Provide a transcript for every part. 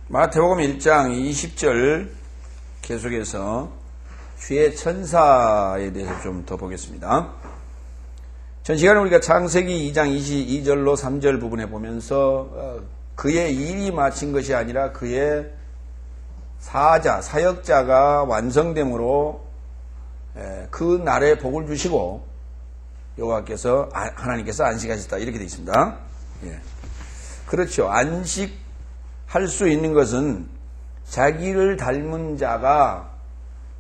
마태복음 1장 20절 계속해서 주의 천사에 대해서 좀 더 보겠습니다. 전 시간에 우리가 창세기 2장 22절로 3절 부분에 보면서 그의 일이 마친 것이 아니라 그의 사역자가 완성됨으로 그 날에 복을 주시고 여호와께서 하나님께서 안식하셨다 이렇게 되어 있습니다. 예. 그렇죠. 안식할 수 있는 것은 자기를 닮은 자가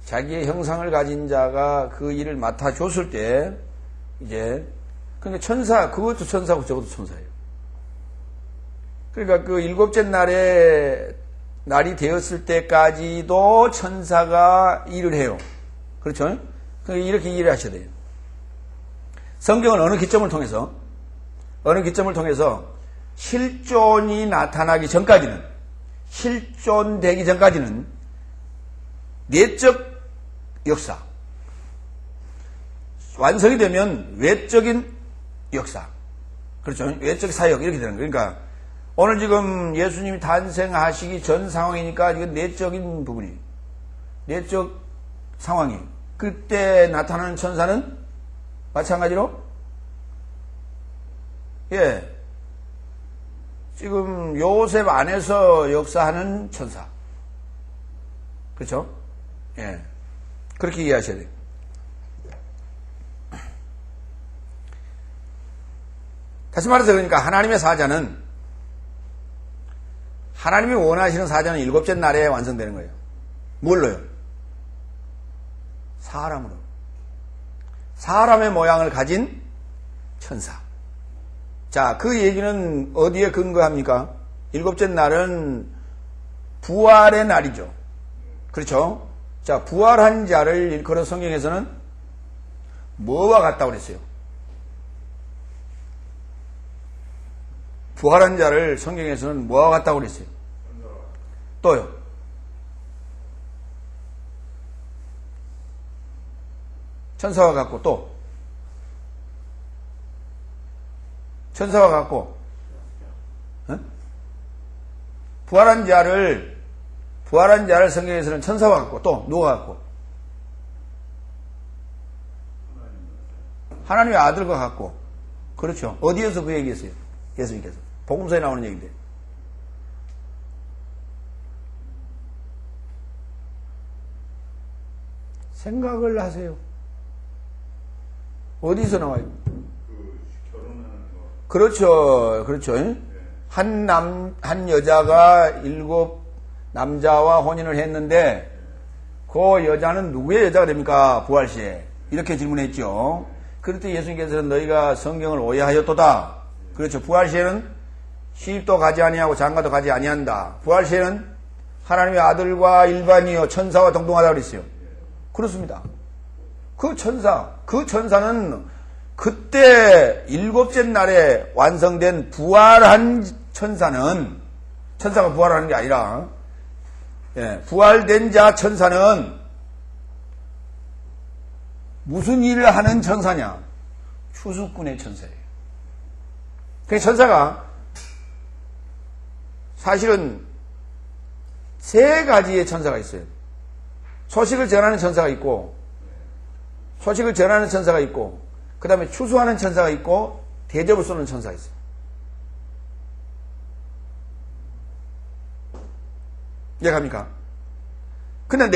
자기의 형상을 가진 자가 그 일을 맡아줬을 때 이제 그러니까 천사 그것도 천사고 저것도 천사예요. 그러니까 그 일곱째 날이 되었을 때까지도 천사가 일을 해요. 그렇죠? 그러니까 이렇게 일을 하셔야 돼요. 성경은 어느 기점을 통해서 실존이 나타나기 전까지는 실존되기 전까지는 내적 역사 완성이 되면 외적인 역사 그렇죠? 외적 사역 이렇게 되는 거예요. 그러니까 오늘 지금 예수님이 탄생하시기 전 상황이니까 이건 내적인 부분이에요. 내적 상황이 그때 나타나는 천사는 마찬가지로 지금 요셉 안에서 역사하는 천사 그렇죠? 그렇게 이해하셔야 돼요. 다시 말해서 그러니까 하나님의 사자는 하나님이 원하시는 사자는 일곱째 날에 완성되는 거예요. 뭘로요? 사람으로. 사람의 모양을 가진 천사. 자, 그 얘기는 어디에 근거합니까? 일곱째 날은 부활의 날이죠. 그렇죠? 자, 부활한 자를 일컬어 성경에서는 뭐와 같다고 그랬어요? 부활한 자를 성경에서는 뭐와 같다고 그랬어요? 또요? 천사와 같고 또? 천사와 같고 부활한 자를 성경에서는 천사와 같고 또 누가 같고? 하나님의 아들과 같고 그렇죠. 어디에서 그 얘기했어요? 예수님께서 복음서에 나오는 얘기인데 생각을 하세요. 어디서 나와요? 그렇죠. 한 여자가 7 남자와 혼인을 했는데 그 여자는 누구의 여자가 됩니까? 부활시에. 이렇게 질문했죠. 그럴 때 예수님께서는 너희가 성경을 오해하였도다. 그렇죠. 부활시에는 시집도 가지 아니하고 장가도 가지 아니한다. 부활시에는 하나님의 아들과 일반이요 천사와 동등하다고 그랬어요. 그렇습니다. 그 천사는 그때 일곱째 날에 완성된 부활한 천사가 부활하는 게 아니라 부활된 자 천사는 무슨 일을 하는 천사냐? 추수꾼의 천사예요. 그 천사가 사실은 3가지의 천사가 있어요. 소식을 전하는 천사가 있고 그 다음에 추수하는 천사가 있고 대접을 쏘는 천사가 있어요. 이해갑니까? 근데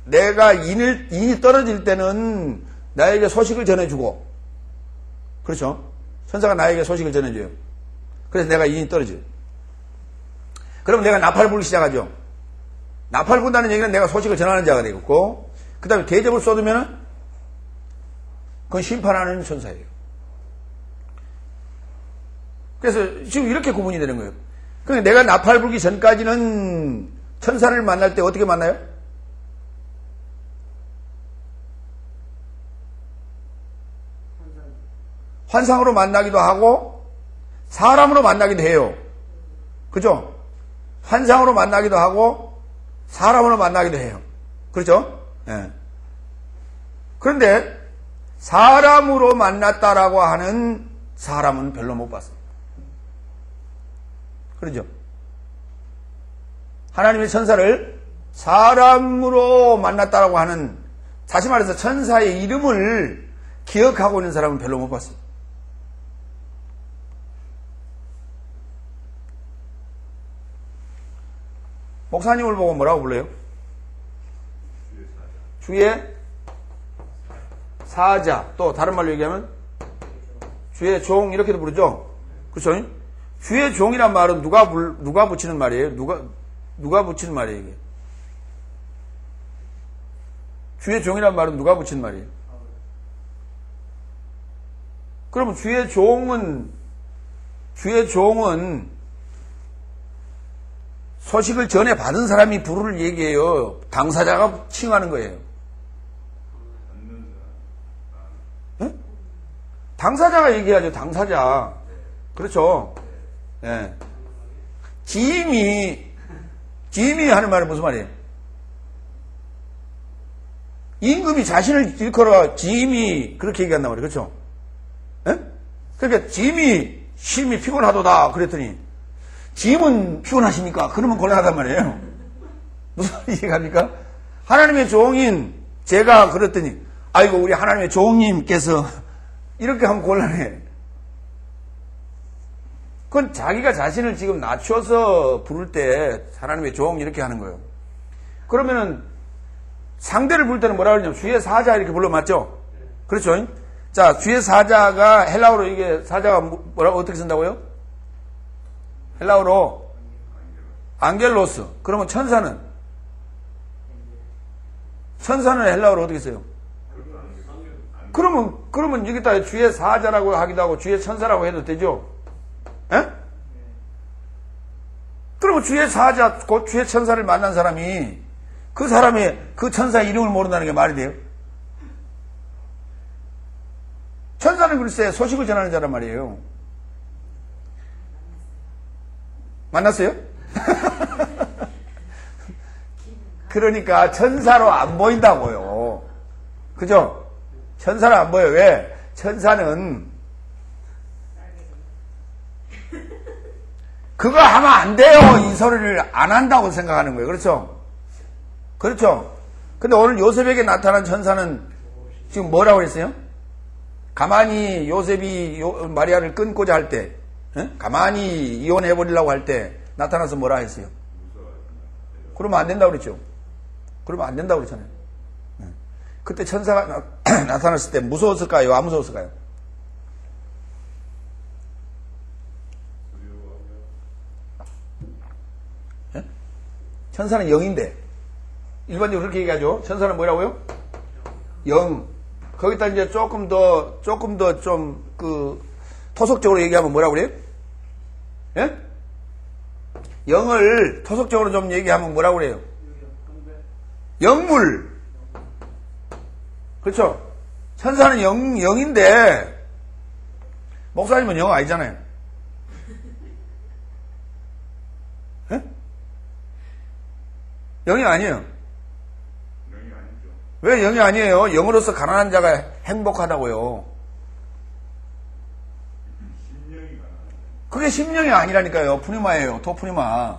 내가 인이 떨어질 때는 나에게 소식을 전해주고 그렇죠? 천사가 나에게 소식을 전해줘요. 그래서 내가 인이 떨어져요. 그러면 내가 나팔 불기 시작하죠. 나팔 분다는 얘기는 내가 소식을 전하는 자가 되겠고 그 다음에 대접을 쏟으면 그건 심판하는 천사예요. 그래서 지금 이렇게 구분이 되는 거예요. 그러니까 내가 나팔 불기 전까지는 천사를 만날 때 어떻게 만나요? 환상으로 만나기도 하고 사람으로 만나기도 해요. 그죠? 환상으로 만나기도 하고 사람으로 만나기도 해요. 그렇죠? 그런데 사람으로 만났다라고 하는 사람은 별로 못 봤어요. 그러죠? 하나님의 천사를 사람으로 만났다라고 하는, 다시 말해서 천사의 이름을 기억하고 있는 사람은 별로 못 봤어요. 목사님을 보고 뭐라고 불러요? 주의 사자. 또 다른 말로 얘기하면 주의 종, 이렇게도 부르죠. 그렇죠? 주의 종이란 말은 누가 붙이는 말이에요? 누가 붙이는 말이에요, 이게? 주의 종이란 말은 누가 붙이는 말이에요? 그러면 주의 종은 소식을 전해 받은 사람이 부를 얘기예요. 당사자가 칭하는 거예요. 네? 당사자가 얘기하죠. 당사자. 그렇죠. 네. 지임이 하는 말은 무슨 말이에요? 임금이 자신을 일컬어 지임이 그렇게 얘기한단 말이에요. 그렇죠? 네? 그러니까 지임이 심히 피곤하도다 그랬더니 지임은 피곤하십니까? 그러면 곤란하단 말이에요. 무슨 얘기합니까? 하나님의 종인 제가 그랬더니 아이고 우리 하나님의 종님께서 이렇게 하면 곤란해. 그건 자기가 자신을 지금 낮춰서 부를 때 하나님의 종 이렇게 하는 거예요. 그러면은 상대를 부를 때는 뭐라 그러냐면 주의 사자 이렇게 불러 맞죠? 그렇죠? 자, 주의 사자가 헬라어로 이게 사자가 뭐라고 어떻게 쓴다고요? 헬라어로 안겔로스. 그러면 천사는 헬라어로 어떻게 써요? 그러면 여기다 주의 사자라고 하기도 하고 주의 천사라고 해도 되죠? 에? 그러면 주의 사자, 곧 주의 천사를 만난 사람이 그 천사의 이름을 모른다는 게 말이 돼요? 천사는 글쎄 소식을 전하는 자란 말이에요. 만났어요? 그러니까 천사로 안 보인다고요. 그죠? 천사로 안 보여요. 왜? 천사는 그거 하면 안 돼요. 이 소리를 안 한다고 생각하는 거예요. 그렇죠? 그렇죠? 근데 오늘 요셉에게 나타난 천사는 지금 뭐라고 했어요? 가만히 요셉이 마리아를 끊고자 할 때, 가만히 이혼해버리려고 할 때 나타나서 뭐라 했어요? 그러면 안 된다고 그랬죠? 그러면 안 된다고 그랬잖아요. 그때 천사가 나타났을 때 무서웠을까요? 안 무서웠을까요? 천사는 영인데, 일반적으로 그렇게 얘기하죠. 천사는 뭐라고요? 영. 거기다 이제 조금 더 좀 토속적으로 얘기하면 뭐라고 그래요? 예? 영을 토속적으로 좀 얘기하면 뭐라고 그래요? 영물. 그렇죠? 천사는 영인데, 목사님은 영 아니잖아요. 예? 영이 아니에요. 왜 영이 아니에요? 영으로서 가난한 자가 행복하다고요. 그게 심령이 아니라니까요. 푸니마예요. 도푸니마.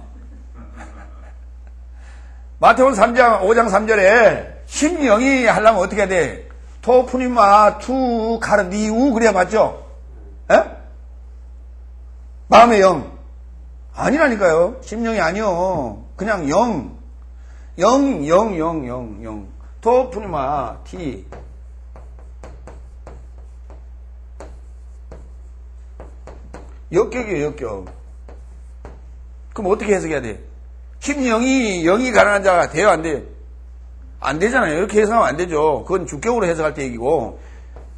마태복음 5장 3절에 심령이 하려면 어떻게 해야 돼? 토푸니마 투 카르니우 그래야 맞죠? 에? 마음의 영. 아니라니까요. 심령이 아니요. 그냥 영. 영. 토푸니마 티. 역격이에요, 역격. 그럼 어떻게 해석해야 돼? 심령이 가난한 자가 돼요, 안 돼요? 안 되잖아요. 이렇게 해석하면 안 되죠. 그건 주격으로 해석할 때 얘기고.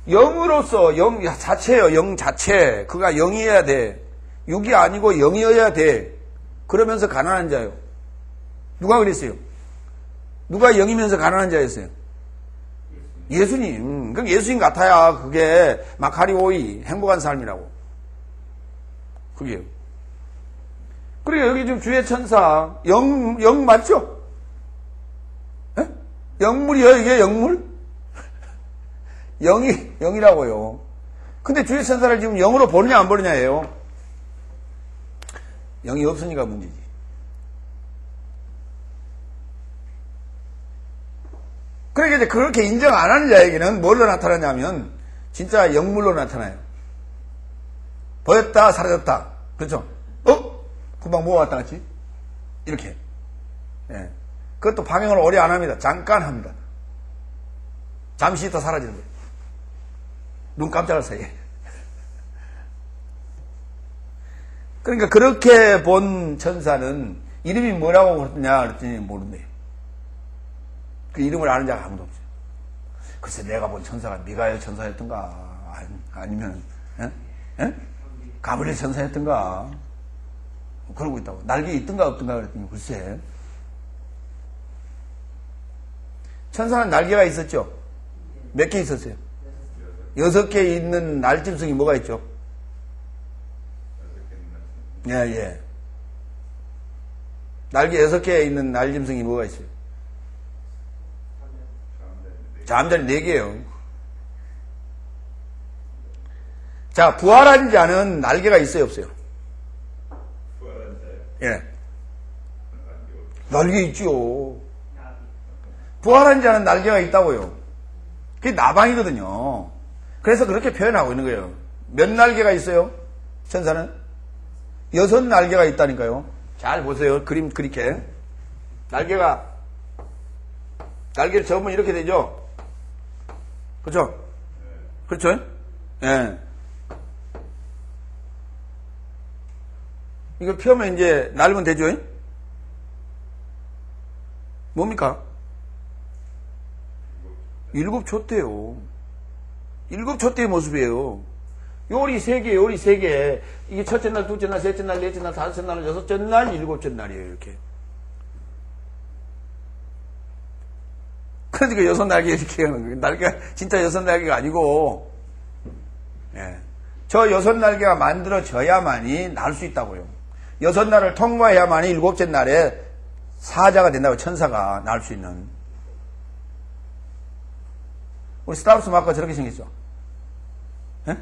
영으로서, 영 자체예요, 영 자체. 그가 영이어야 돼. 육이 아니고 영이어야 돼. 그러면서 가난한 자예요. 누가 그랬어요? 누가 영이면서 가난한 자였어요? 예수님. 그럼 예수님 같아야 그게 마카리오이, 행복한 삶이라고. 그게요. 그러니까 여기 지금 주의 천사, 영 맞죠? 에? 영물이요, 이게 영물? 영이라고요. 근데 주의 천사를 지금 영으로 보느냐, 안 보느냐예요. 영이 없으니까 문제지. 만약에 이제 그렇게 인정 안 하는 자에게는 뭘로 나타나냐면 진짜 영물로 나타나요. 보였다 사라졌다. 그렇죠? 금방 뭐 왔다 갔지? 이렇게. 예. 그것도 방향을 오래 안 합니다. 잠깐 합니다. 잠시 있다 사라지는 거예요. 눈 깜짝할 사이에. 그러니까 그렇게 본 천사는 이름이 뭐라고 그랬냐 그랬더니 모른대요. 그 이름을 아는 자가 아무도 없어요. 글쎄 내가 본 천사가 미가엘 천사였던가 아니면 가브리엘 천사였던가 그러고 있다고. 날개 있던가 없던가 그랬더니 글쎄. 천사는 날개가 있었죠. 몇 개 있었어요? 6개 있는 날짐승이 뭐가 있죠? 예. 날개 6개 있는 날짐승이 뭐가 있어요? 잠자리 4개예요. 자, 부활한 자는 날개가 있어요, 없어요? 부활한 자요? 예. 날개 있죠. 부활한 자는 날개가 있다고요. 그게 나방이거든요. 그래서 그렇게 표현하고 있는 거예요. 몇 날개가 있어요? 천사는? 6날개가 있다니까요. 잘 보세요. 그림 그렇게. 날개를 접으면 이렇게 되죠? 그렇죠? 그렇죠? 예. 이거 펴면 이제 날면 되죠? 뭡니까? 7촛대요. 7촛대의 모습이에요. 요리 3개, 요리 3개. 이게 첫째 날, 둘째 날, 셋째 날, 넷째 날, 다섯째 날, 여섯째 날, 일곱째 날이에요, 이렇게. 그러니까 6날개 이렇게 하는 거예요. 날개가, 진짜 6날개가 아니고, 예. 저 6날개가 만들어져야만이 날 수 있다고요. 6날을 통과해야만이 7째 날에 사자가 된다고, 천사가 날 수 있는. 우리 스타벅스 마크가 저렇게 생겼죠? 예?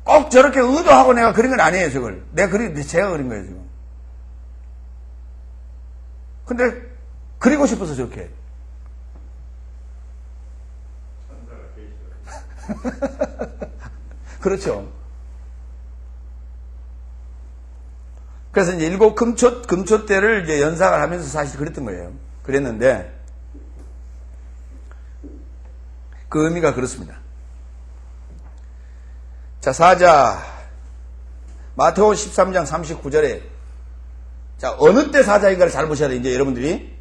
꼭 저렇게 의도하고 내가 그린 건 아니에요, 저걸. 제가 그린 거예요, 지금. 근데, 그리고 싶어서 저렇게. 그렇죠. 그래서 이제 7 금초대를 이제 연상을 하면서 사실 그랬던 거예요. 그랬는데, 그 의미가 그렇습니다. 자, 사자. 마태복음 13장 39절에. 자, 어느 때 사자인가를 잘 보셔야 돼요, 이제 여러분들이.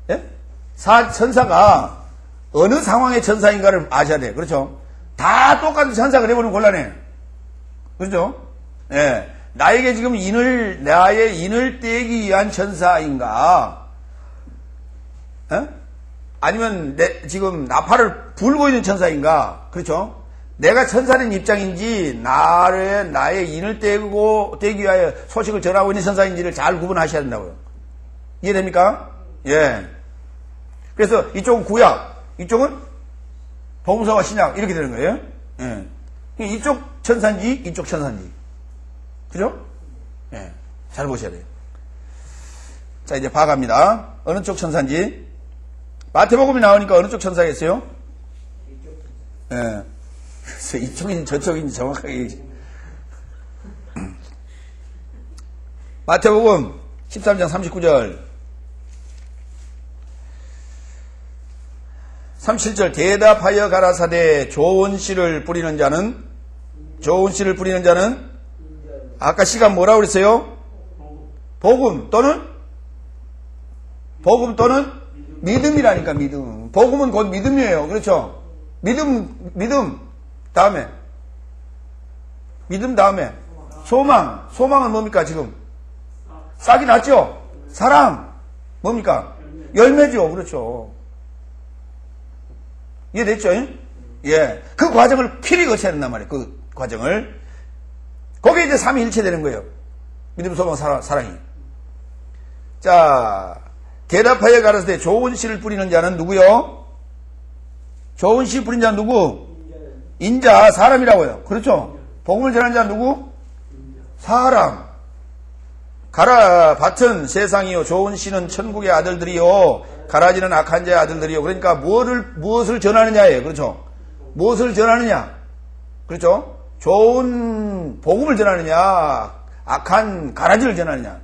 예? 천사가 어느 상황의 천사인가를 아셔야 돼요. 그렇죠? 다 똑같은 천사가 되어버리면 곤란해. 그렇죠? 예. 나에게 지금 나의 인을 떼기 위한 천사인가? 예? 아니면 지금 나팔을 불고 있는 천사인가? 그렇죠? 내가 천사된 입장인지 나의 인을 떼기 위하여 소식을 전하고 있는 천사인지를 잘 구분하셔야 된다고요. 이해됩니까? 예. 그래서 이쪽은 구약, 이쪽은 복음서와 신약 이렇게 되는 거예요. 예. 이쪽 천사인지 이쪽 천사인지. 그죠? 예. 잘 보셔야 돼요. 자, 이제 봐갑니다. 어느 쪽 천사인지. 마태복음이 나오니까 어느 쪽 천사겠어요? 예. 그래서 이쪽인지 저쪽인지 정확하게 얘기해. 마태복음 13장 39절 37절 대답하여 가라사대 좋은 씨를 뿌리는 자는 아까 시간 뭐라고 그랬어요? 복음 또는 믿음이라니까. 믿음. 복음은 곧 믿음이에요. 그렇죠? 믿음 다음에 소망은 뭡니까 지금? 싹이 났죠? 사랑 뭡니까? 열매죠. 그렇죠? 이해됐죠? 예. 그 과정을 필히 거쳐야 된단 말이에요. 그 과정을. 거기에 이제 삼위일체 되는 거예요. 믿음, 소망, 사랑이. 자, 대답하여 가라사대 좋은 씨를 뿌리는 자는 누구요? 좋은 씨 뿌린 자는 누구? 인자, 사람이라고요. 그렇죠? 복음을 전하는 자는 누구? 사람. 밭은 세상이요 좋은 씨는 천국의 아들들이요 가라지는 악한 자의 아들들이요. 그러니까 무엇을 전하느냐예요. 그렇죠? 무엇을 전하느냐? 그렇죠? 좋은 복음을 전하느냐, 악한 가라지를 전하느냐.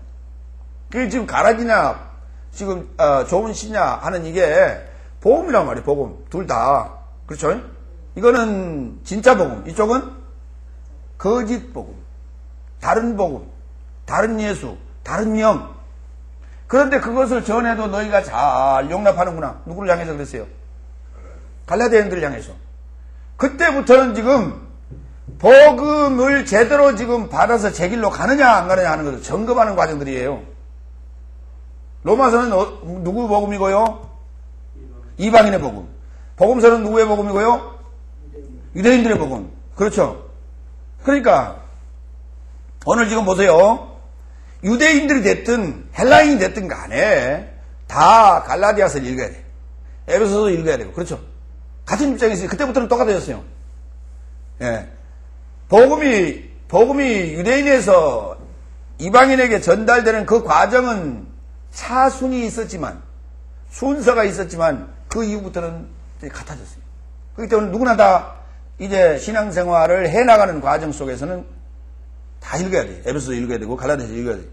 그게 지금 가라지냐, 지금 좋은 씨냐 하는 이게 복음이란 말이에요. 복음 둘 다. 그렇죠? 이거는 진짜 복음, 이쪽은 거짓 복음, 다른 복음, 다른 예수, 다른 영. 그런데 그것을 전해도 너희가 잘 용납하는구나. 누구를 향해서 그랬어요? 갈라디아인들을 향해서. 그때부터는 지금 복음을 제대로 지금 받아서 제 길로 가느냐 안 가느냐 하는 것을 점검하는 과정들이에요. 로마서는 누구 복음이고요? 이방인의 복음. 복음서는 누구의 복음이고요? 유대인들의 복음. 그렇죠? 그러니까 오늘 지금 보세요. 유대인들이 됐든 헬라인이 됐든 간에 다 갈라디아서를 읽어야 돼요. 에베소서도 읽어야 되고. 그렇죠? 같은 입장에서 그때부터는 똑같아졌어요. 예. 복음이 유대인에서 이방인에게 전달되는 그 과정은 차순이 있었지만, 순서가 있었지만, 그 이후부터는 같아졌어요. 그렇기 때문에 누구나 다 이제 신앙생활을 해나가는 과정 속에서는 다 읽어야 돼요. 에베소서 읽어야 되고, 갈라디아서 읽어야 돼요.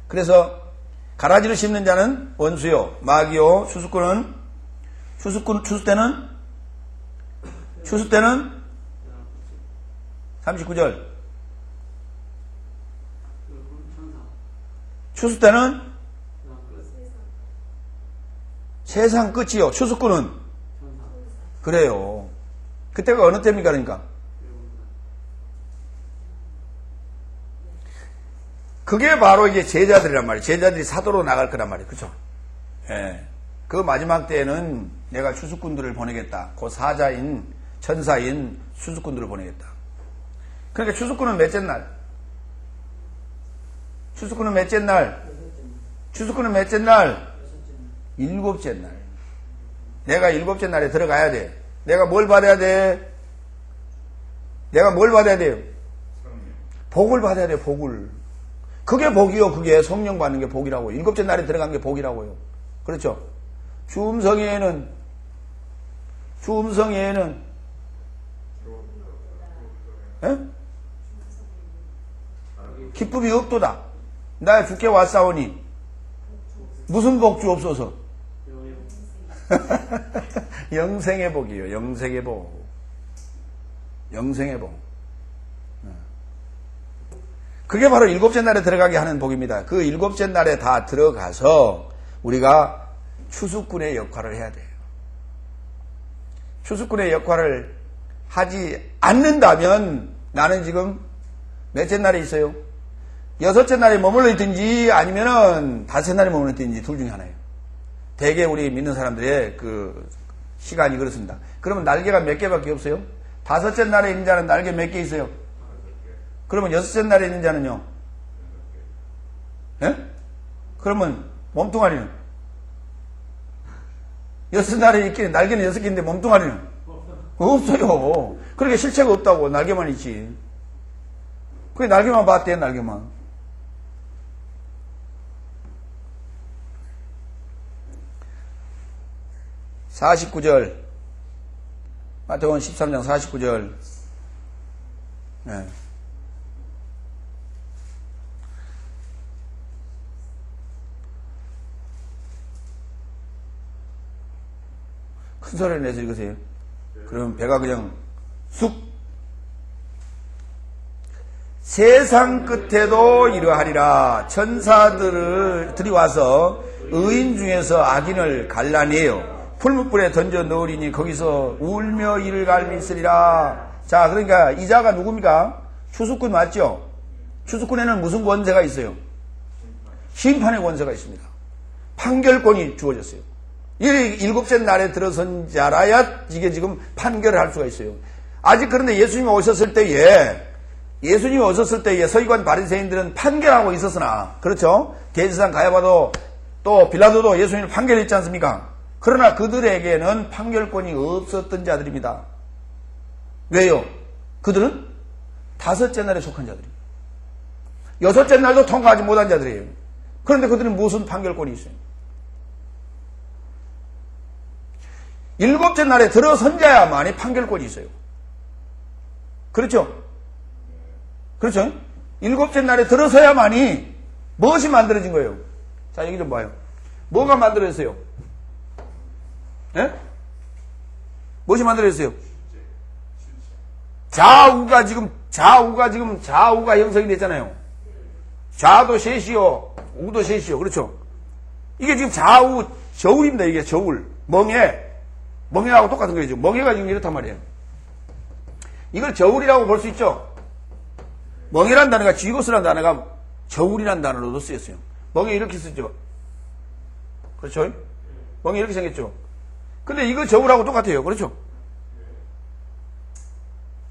그래서 가라지를 심는 자는 원수요, 마귀요, 추수때는 39절. 추수때는 세상 끝이요. 추수꾼은 그래요. 그때가 어느 때입니까? 그러니까 그게 바로 이제 제자들이란 말이에요. 제자들이 사도로 나갈 거란 말이에요. 그렇죠? 예. 그 마지막 때에는 내가 추수꾼들을 보내겠다. 그 사자인 천사인 추수꾼들을 보내겠다. 그러니까 추수꾼은 몇째 날? 추수꾼은 몇째 날? 추수꾼은 몇째 날? 일곱째 날. 내가 일곱째 날에 들어가야 돼. 내가 뭘 받아야 돼? 내가 뭘 받아야 돼요? 복을 받아야 돼. 복을. 그게 복이요. 그게 성령 받는 게 복이라고요. 일곱째 날에 들어간 게 복이라고요. 그렇죠? 주음성에는 에? 기쁨이 없도다. 나 주께 왔사오니 무슨 복 주옵소서? 영생의 복이요. 영생의 복. 영생의 복. 그게 바로 일곱째 날에 들어가게 하는 복입니다. 그 일곱째 날에 다 들어가서 우리가 추수꾼의 역할을 해야 돼요. 추수꾼의 역할을 하지 않는다면 나는 지금 몇째 날에 있어요? 여섯째 날에 머물러 있든지 아니면은 다섯째 날에 머물러 있든지 둘 중에 하나예요. 대개 우리 믿는 사람들의 그 시간이 그렇습니다. 그러면 날개가 몇 개밖에 없어요? 다섯째 날에 있는 자는 날개 몇 개 있어요? 그러면 여섯째 날에 있는 자는요? 예? 그러면 몸뚱아리는? 여섯 날에 있기는 날개는 6개인데 몸뚱아리는? 없어요. 그렇게 실체가 없다고. 날개만 있지. 그게 날개만 봤대. 날개만. (49절) 마태복음 13장 49절. 네. 큰 소리를 내서 읽으세요. 그러면 배가 그냥 쑥. 세상 끝에도 이러하리라. 천사들이 와서 의인 중에서 악인을 갈라내요. 풀무불에 던져 넣으리니 거기서 울며 이를 갈미 있으리라. 자, 그러니까 이 자가 누굽니까? 추수꾼 맞죠? 추수꾼에는 무슨 권세가 있어요? 심판의 권세가 있습니다. 판결권이 주어졌어요. 이 일곱째 날에 들어선 자라야 이게 지금 판결을 할 수가 있어요. 아직 그런데 예수님이 오셨을 때에 서기관 바리새인들은 판결하고 있었으나, 그렇죠? 대제사장 가야바도 또 빌라도도 예수님을 판결했지 않습니까? 그러나 그들에게는 판결권이 없었던 자들입니다. 왜요? 그들은 다섯째 날에 속한 자들이에요. 여섯째 날도 통과하지 못한 자들이에요. 그런데 그들은 무슨 판결권이 있어요? 일곱째 날에 들어선 자야만이 판결권이 있어요. 그렇죠? 그렇죠? 일곱째 날에 들어서야만이 무엇이 만들어진 거예요? 자, 여기 좀 봐요. 뭐가 만들어졌어요? 예? 무엇이 만들어졌어요? 좌우가 형성이 됐잖아요. 좌도 셋이요, 우도 셋이요. 그렇죠? 이게 지금 좌우, 저울입니다. 이게 저울. 멍해하고 똑같은 거죠. 멍해가 지금 이렇단 말이에요. 이걸 저울이라고 볼 수 있죠? 멍해란 단어가, 쥐고스란 단어가 저울이란 단어로도 쓰였어요. 멍해 이렇게 쓰죠? 그렇죠? 멍해 이렇게 생겼죠? 근데 이거 저울하고 똑같아요. 그렇죠?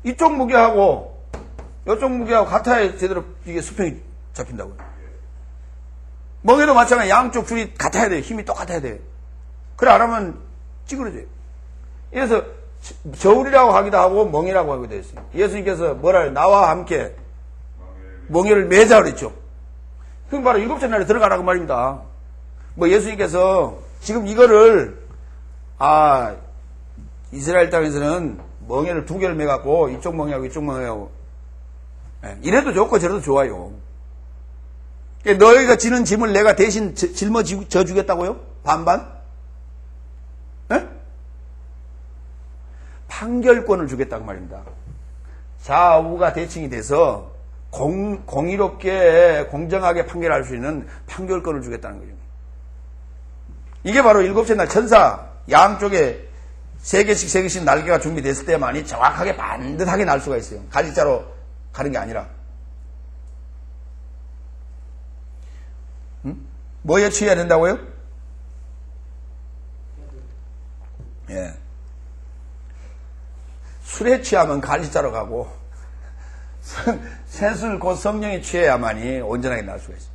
이쪽 무게하고 이쪽 무게하고 같아야 제대로 이게 수평이 잡힌다고요. 멍에도 마찬가지 양쪽 줄이 같아야 돼요. 힘이 똑같아야 돼요. 그래 안 하면 찌그러져요. 그래서 저울이라고 하기도 하고 멍이라고 하기도 했어요. 예수님께서 뭐라 나와 함께 멍에를 매자 그랬죠. 그럼 바로 일곱째 날에 들어가라고 말입니다. 뭐 예수님께서 지금 이거를 이스라엘 땅에서는 멍에를 두 개를 매갖고 이쪽 멍에하고 이쪽 멍에하고 이래도 좋고 저래도 좋아요. 너희가 지는 짐을 내가 대신 짊어져 주겠다고요? 반반? 네? 판결권을 주겠다고 말입니다. 좌우가 대칭이 돼서 공의롭게 공정하게 판결할 수 있는 판결권을 주겠다는 거죠. 이게 바로 일곱째 날 천사 양쪽에 세 개씩 날개가 준비됐을 때만이 정확하게 반듯하게 날 수가 있어요. 갈지자로 가는 게 아니라. 뭐에 취해야 된다고요? 예. 술에 취하면 갈지자로 가고 새술 곧 성령에 취해야만이 온전하게 날 수가 있어요.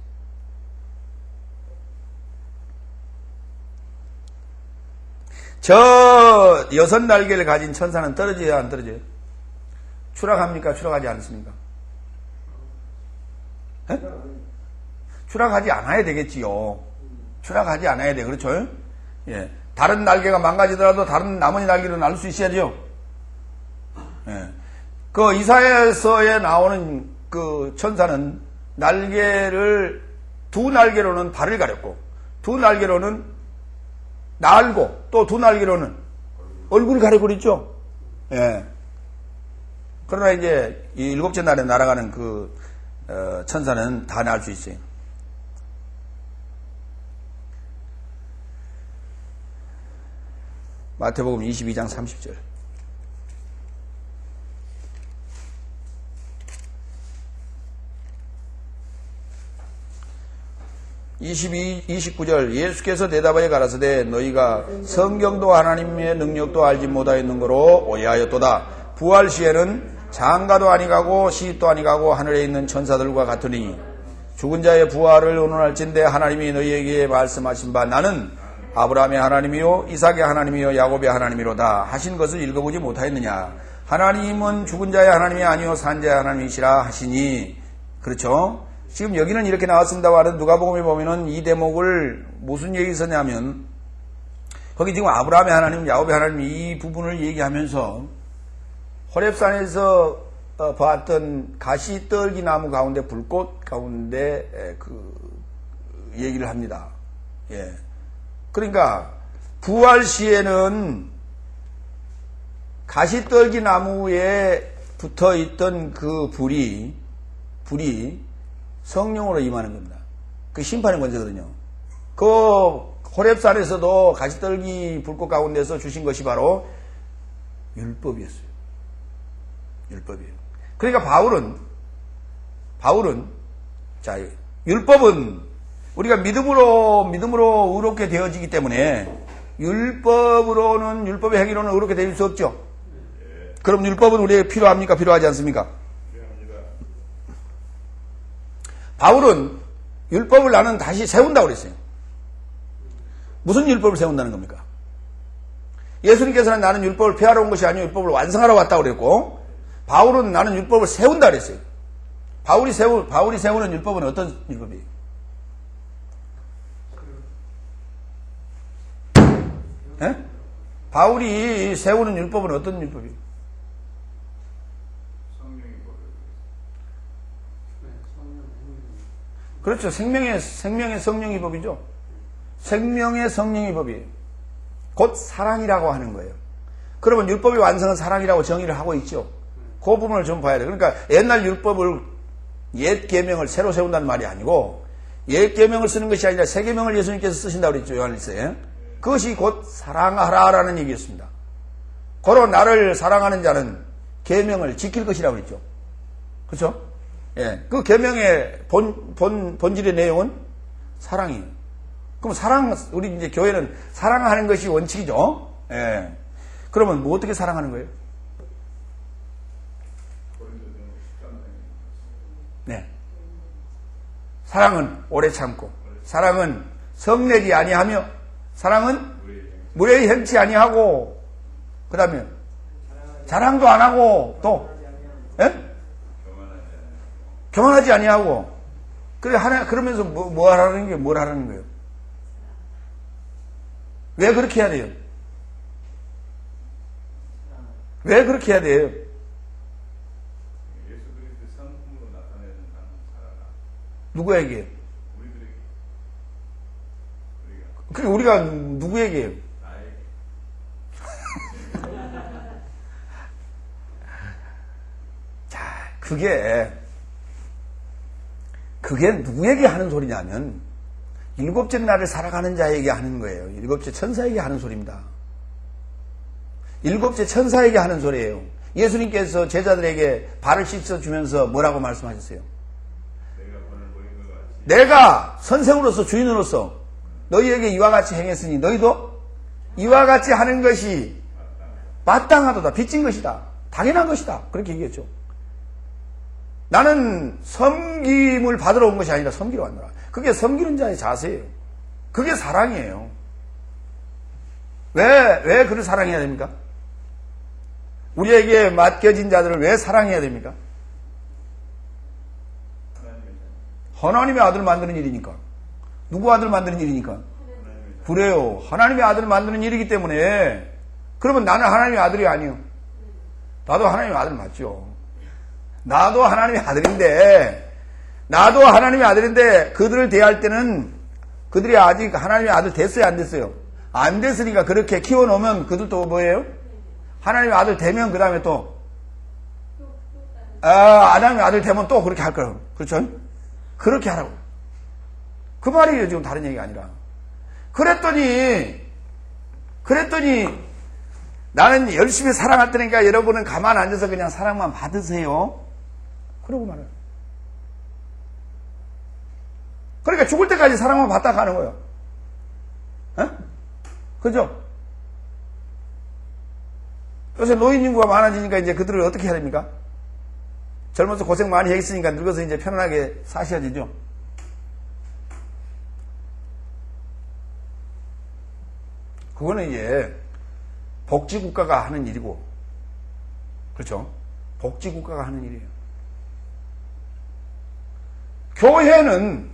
저 여섯 날개를 가진 천사는 떨어져야 안 떨어져요? 추락합니까? 추락하지 않습니까? 에? 추락하지 않아야 되겠지요. 추락하지 않아야 돼. 그렇죠? 예. 다른 날개가 망가지더라도 다른 나머지 날개로 날 수 있어야죠. 예. 그 이사야서에 나오는 그 천사는 날개를 두 날개로는 발을 가렸고 두 날개로는 날고 또 두 날개로는 얼굴을 가리고 그랬죠. 예. 그러나 이제 이 일곱째 날에 날아가는 그 천사는 다 날 수 있어요. 마태복음 22장 30절. 29절 예수께서 대답하여 가라사대 너희가 성경도 하나님의 능력도 알지 못하였는 거로 오해하였도다. 부활 시에는 장가도 아니가고 시집도 아니가고 하늘에 있는 천사들과 같으니 죽은 자의 부활을 의논할진대 하나님이 너희에게 말씀하신 바 나는 아브라함의 하나님이요 이삭의 하나님이요 야곱의 하나님이로다 하신 것을 읽어보지 못하였느냐. 하나님은 죽은 자의 하나님이 아니요 산 자의 하나님이시라 하시니. 그렇죠? 지금 여기는 이렇게 나왔습니다만 누가복음에 보면은 이 대목을 무슨 얘기 있었냐면 거기 지금 아브라함의 하나님, 야곱의 하나님 이 부분을 얘기하면서 호렙산에서 봤던 가시떨기 나무 가운데 불꽃 가운데 그 얘기를 합니다. 예. 그러니까 부활 시에는 가시떨기 나무에 붙어 있던 그 불이 성령으로 임하는 겁니다. 그 심판의 권세거든요. 그 호렙산에서도 가시떨기 불꽃 가운데서 주신 것이 바로 율법이었어요. 율법이에요. 그러니까 바울은 자, 율법은 우리가 믿음으로 의롭게 되어지기 때문에 율법의 행위로는 의롭게 될 수 없죠. 그럼 율법은 우리에게 필요합니까? 필요하지 않습니까? 바울은 율법을 나는 다시 세운다고 그랬어요. 무슨 율법을 세운다는 겁니까? 예수님께서는 나는 율법을 폐하러 온 것이 아니고 율법을 완성하러 왔다고 그랬고, 바울은 나는 율법을 세운다 그랬어요. 바울이 세우는 율법은 어떤 율법이에요? 예? 바울이 세우는 율법은 어떤 율법이에요? 그렇죠. 생명의 성령의 법이죠. 생명의 성령의 법이에요. 곧 사랑이라고 하는 거예요. 그러면 율법의 완성은 사랑이라고 정의를 하고 있죠. 그 부분을 좀 봐야 돼요. 그러니까 옛날 율법을 옛 계명을 새로 세운다는 말이 아니고 옛 계명을 쓰는 것이 아니라 새 계명을 예수님께서 쓰신다고 그랬죠. 요한일서에. 그것이 곧 사랑하라라는 얘기였습니다. 고로 나를 사랑하는 자는 계명을 지킬 것이라고 그랬죠. 그렇죠? 예. 그 계명의 본질의 내용은 사랑이에요. 그럼 우리 이제 교회는 사랑하는 것이 원칙이죠. 예. 그러면 뭐 어떻게 사랑하는 거예요? 네. 사랑은 오래 참고, 사랑은 성내지 아니하며, 사랑은 무례히 행치 아니하고, 그 다음에 자랑도 안 하고, 또, 예? 교만하지 아니하고. 그러면서 뭘 하라는 거예요? 왜 그렇게 해야 돼요? 왜 그렇게 해야 돼요? 누구에게? 우리가 누구에게? 자, 그게 누구에게 하는 소리냐면 일곱째 날을 살아가는 자에게 하는 거예요. 일곱째 천사에게 하는 소리입니다. 일곱째 천사에게 하는 소리예요. 예수님께서 제자들에게 발을 씻어주면서 뭐라고 말씀하셨어요? 내가 선생으로서 주인으로서 너희에게 이와 같이 행했으니 너희도 이와 같이 하는 것이 마땅하도다. 빚진 것이다. 당연한 것이다. 그렇게 얘기했죠. 나는 섬김을 받으러 온 것이 아니라 섬기러 왔노라. 그게 섬기는 자의 자세예요. 그게 사랑이에요. 왜 그를 사랑해야 됩니까? 우리에게 맡겨진 자들을 왜 사랑해야 됩니까? 하나님의 아들을 만드는 일이니까. 누구 아들을 만드는 일이니까? 그래요. 하나님의 아들을 만드는 일이기 때문에. 그러면 나는 하나님의 아들이 아니요. 나도 하나님의 아들 맞죠. 나도 하나님의 아들인데 그들을 대할 때는 그들이 아직 하나님의 아들 됐어요, 안 됐어요? 안 됐으니까 그렇게 키워놓으면 그들도 뭐예요? 하나님의 아들 되면 그 다음에 또 하나님의 아들 되면 또 그렇게 할 거예요. 그렇죠? 그렇게 하라고. 그 말이에요. 지금 다른 얘기가 아니라. 그랬더니 나는 열심히 사랑할 테니까 여러분은 가만 앉아서 그냥 사랑만 받으세요. 그러고 말해요. 그러니까 죽을 때까지 사랑만 받다 가는 거예요. 에? 그죠? 요새 노인 인구가 많아지니까 이제 그들을 어떻게 해야 됩니까? 젊어서 고생 많이 했으니까 늙어서 이제 편안하게 사셔야 되죠. 그거는 이제 복지국가가 하는 일이고, 그렇죠? 복지국가가 하는 일이에요. 교회는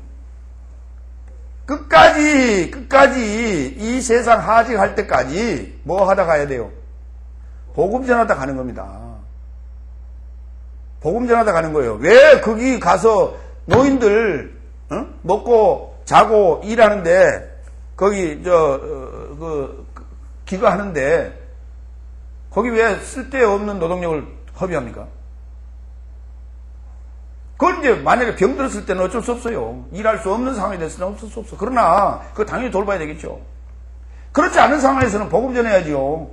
끝까지 이 세상 하직할 때까지 뭐 하다 가야 돼요? 복음 전하다 가는 겁니다. 복음 전하다 가는 거예요. 왜 거기 가서 노인들 먹고 자고 일하는데 거기 기거하는데 거기 왜 쓸데없는 노동력을 허비합니까? 그건 이제 만약에 병들었을 때는 어쩔 수 없어요. 일할 수 없는 상황이 됐을 때는 어쩔 수 없어. 그러나 그거 당연히 돌봐야 되겠죠. 그렇지 않은 상황에서는 복음 전해야지요.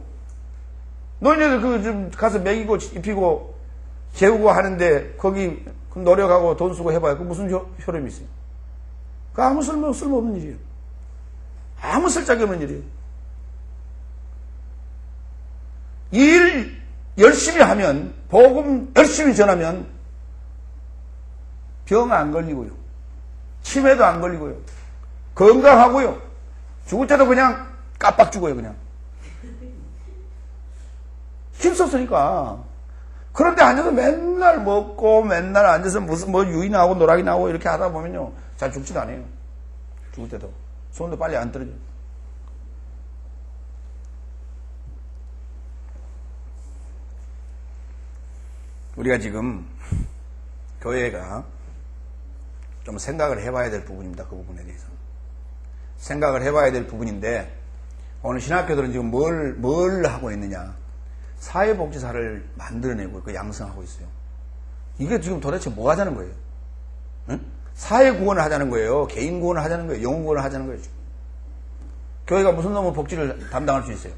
노인들 좀 가서 먹이고 입히고 재우고 하는데 거기 노력하고 돈 쓰고 해봐야 그 무슨 효력이 있어요? 그 아무 쓸모없는 일이에요. 아무 쓸데기 없는 일이에요. 일 열심히 하면, 복음 열심히 전하면 병 안 걸리고요. 치매도 안 걸리고요. 건강하고요. 죽을 때도 그냥 깜빡 죽어요, 그냥. 힘썼으니까. 그런데 앉아서 맨날 먹고 맨날 앉아서 무슨 뭐 유인하고 노락이 나고 이렇게 하다 보면요. 잘 죽지도 않아요. 죽을 때도. 손도 빨리 안 떨어져요. 우리가 지금 교회가 좀 생각을 해봐야 될 부분입니다. 그 부분에 대해서. 생각을 해봐야 될 부분인데 오늘 신학교들은 지금 뭘 하고 있느냐. 사회복지사를 만들어내고 그 양성하고 있어요. 이게 지금 도대체 뭐 하자는 거예요? 응? 사회구원을 하자는 거예요. 개인구원을 하자는 거예요. 영혼구원을 하자는 거예요. 지금. 교회가 무슨 놈의 복지를 담당할 수 있어요?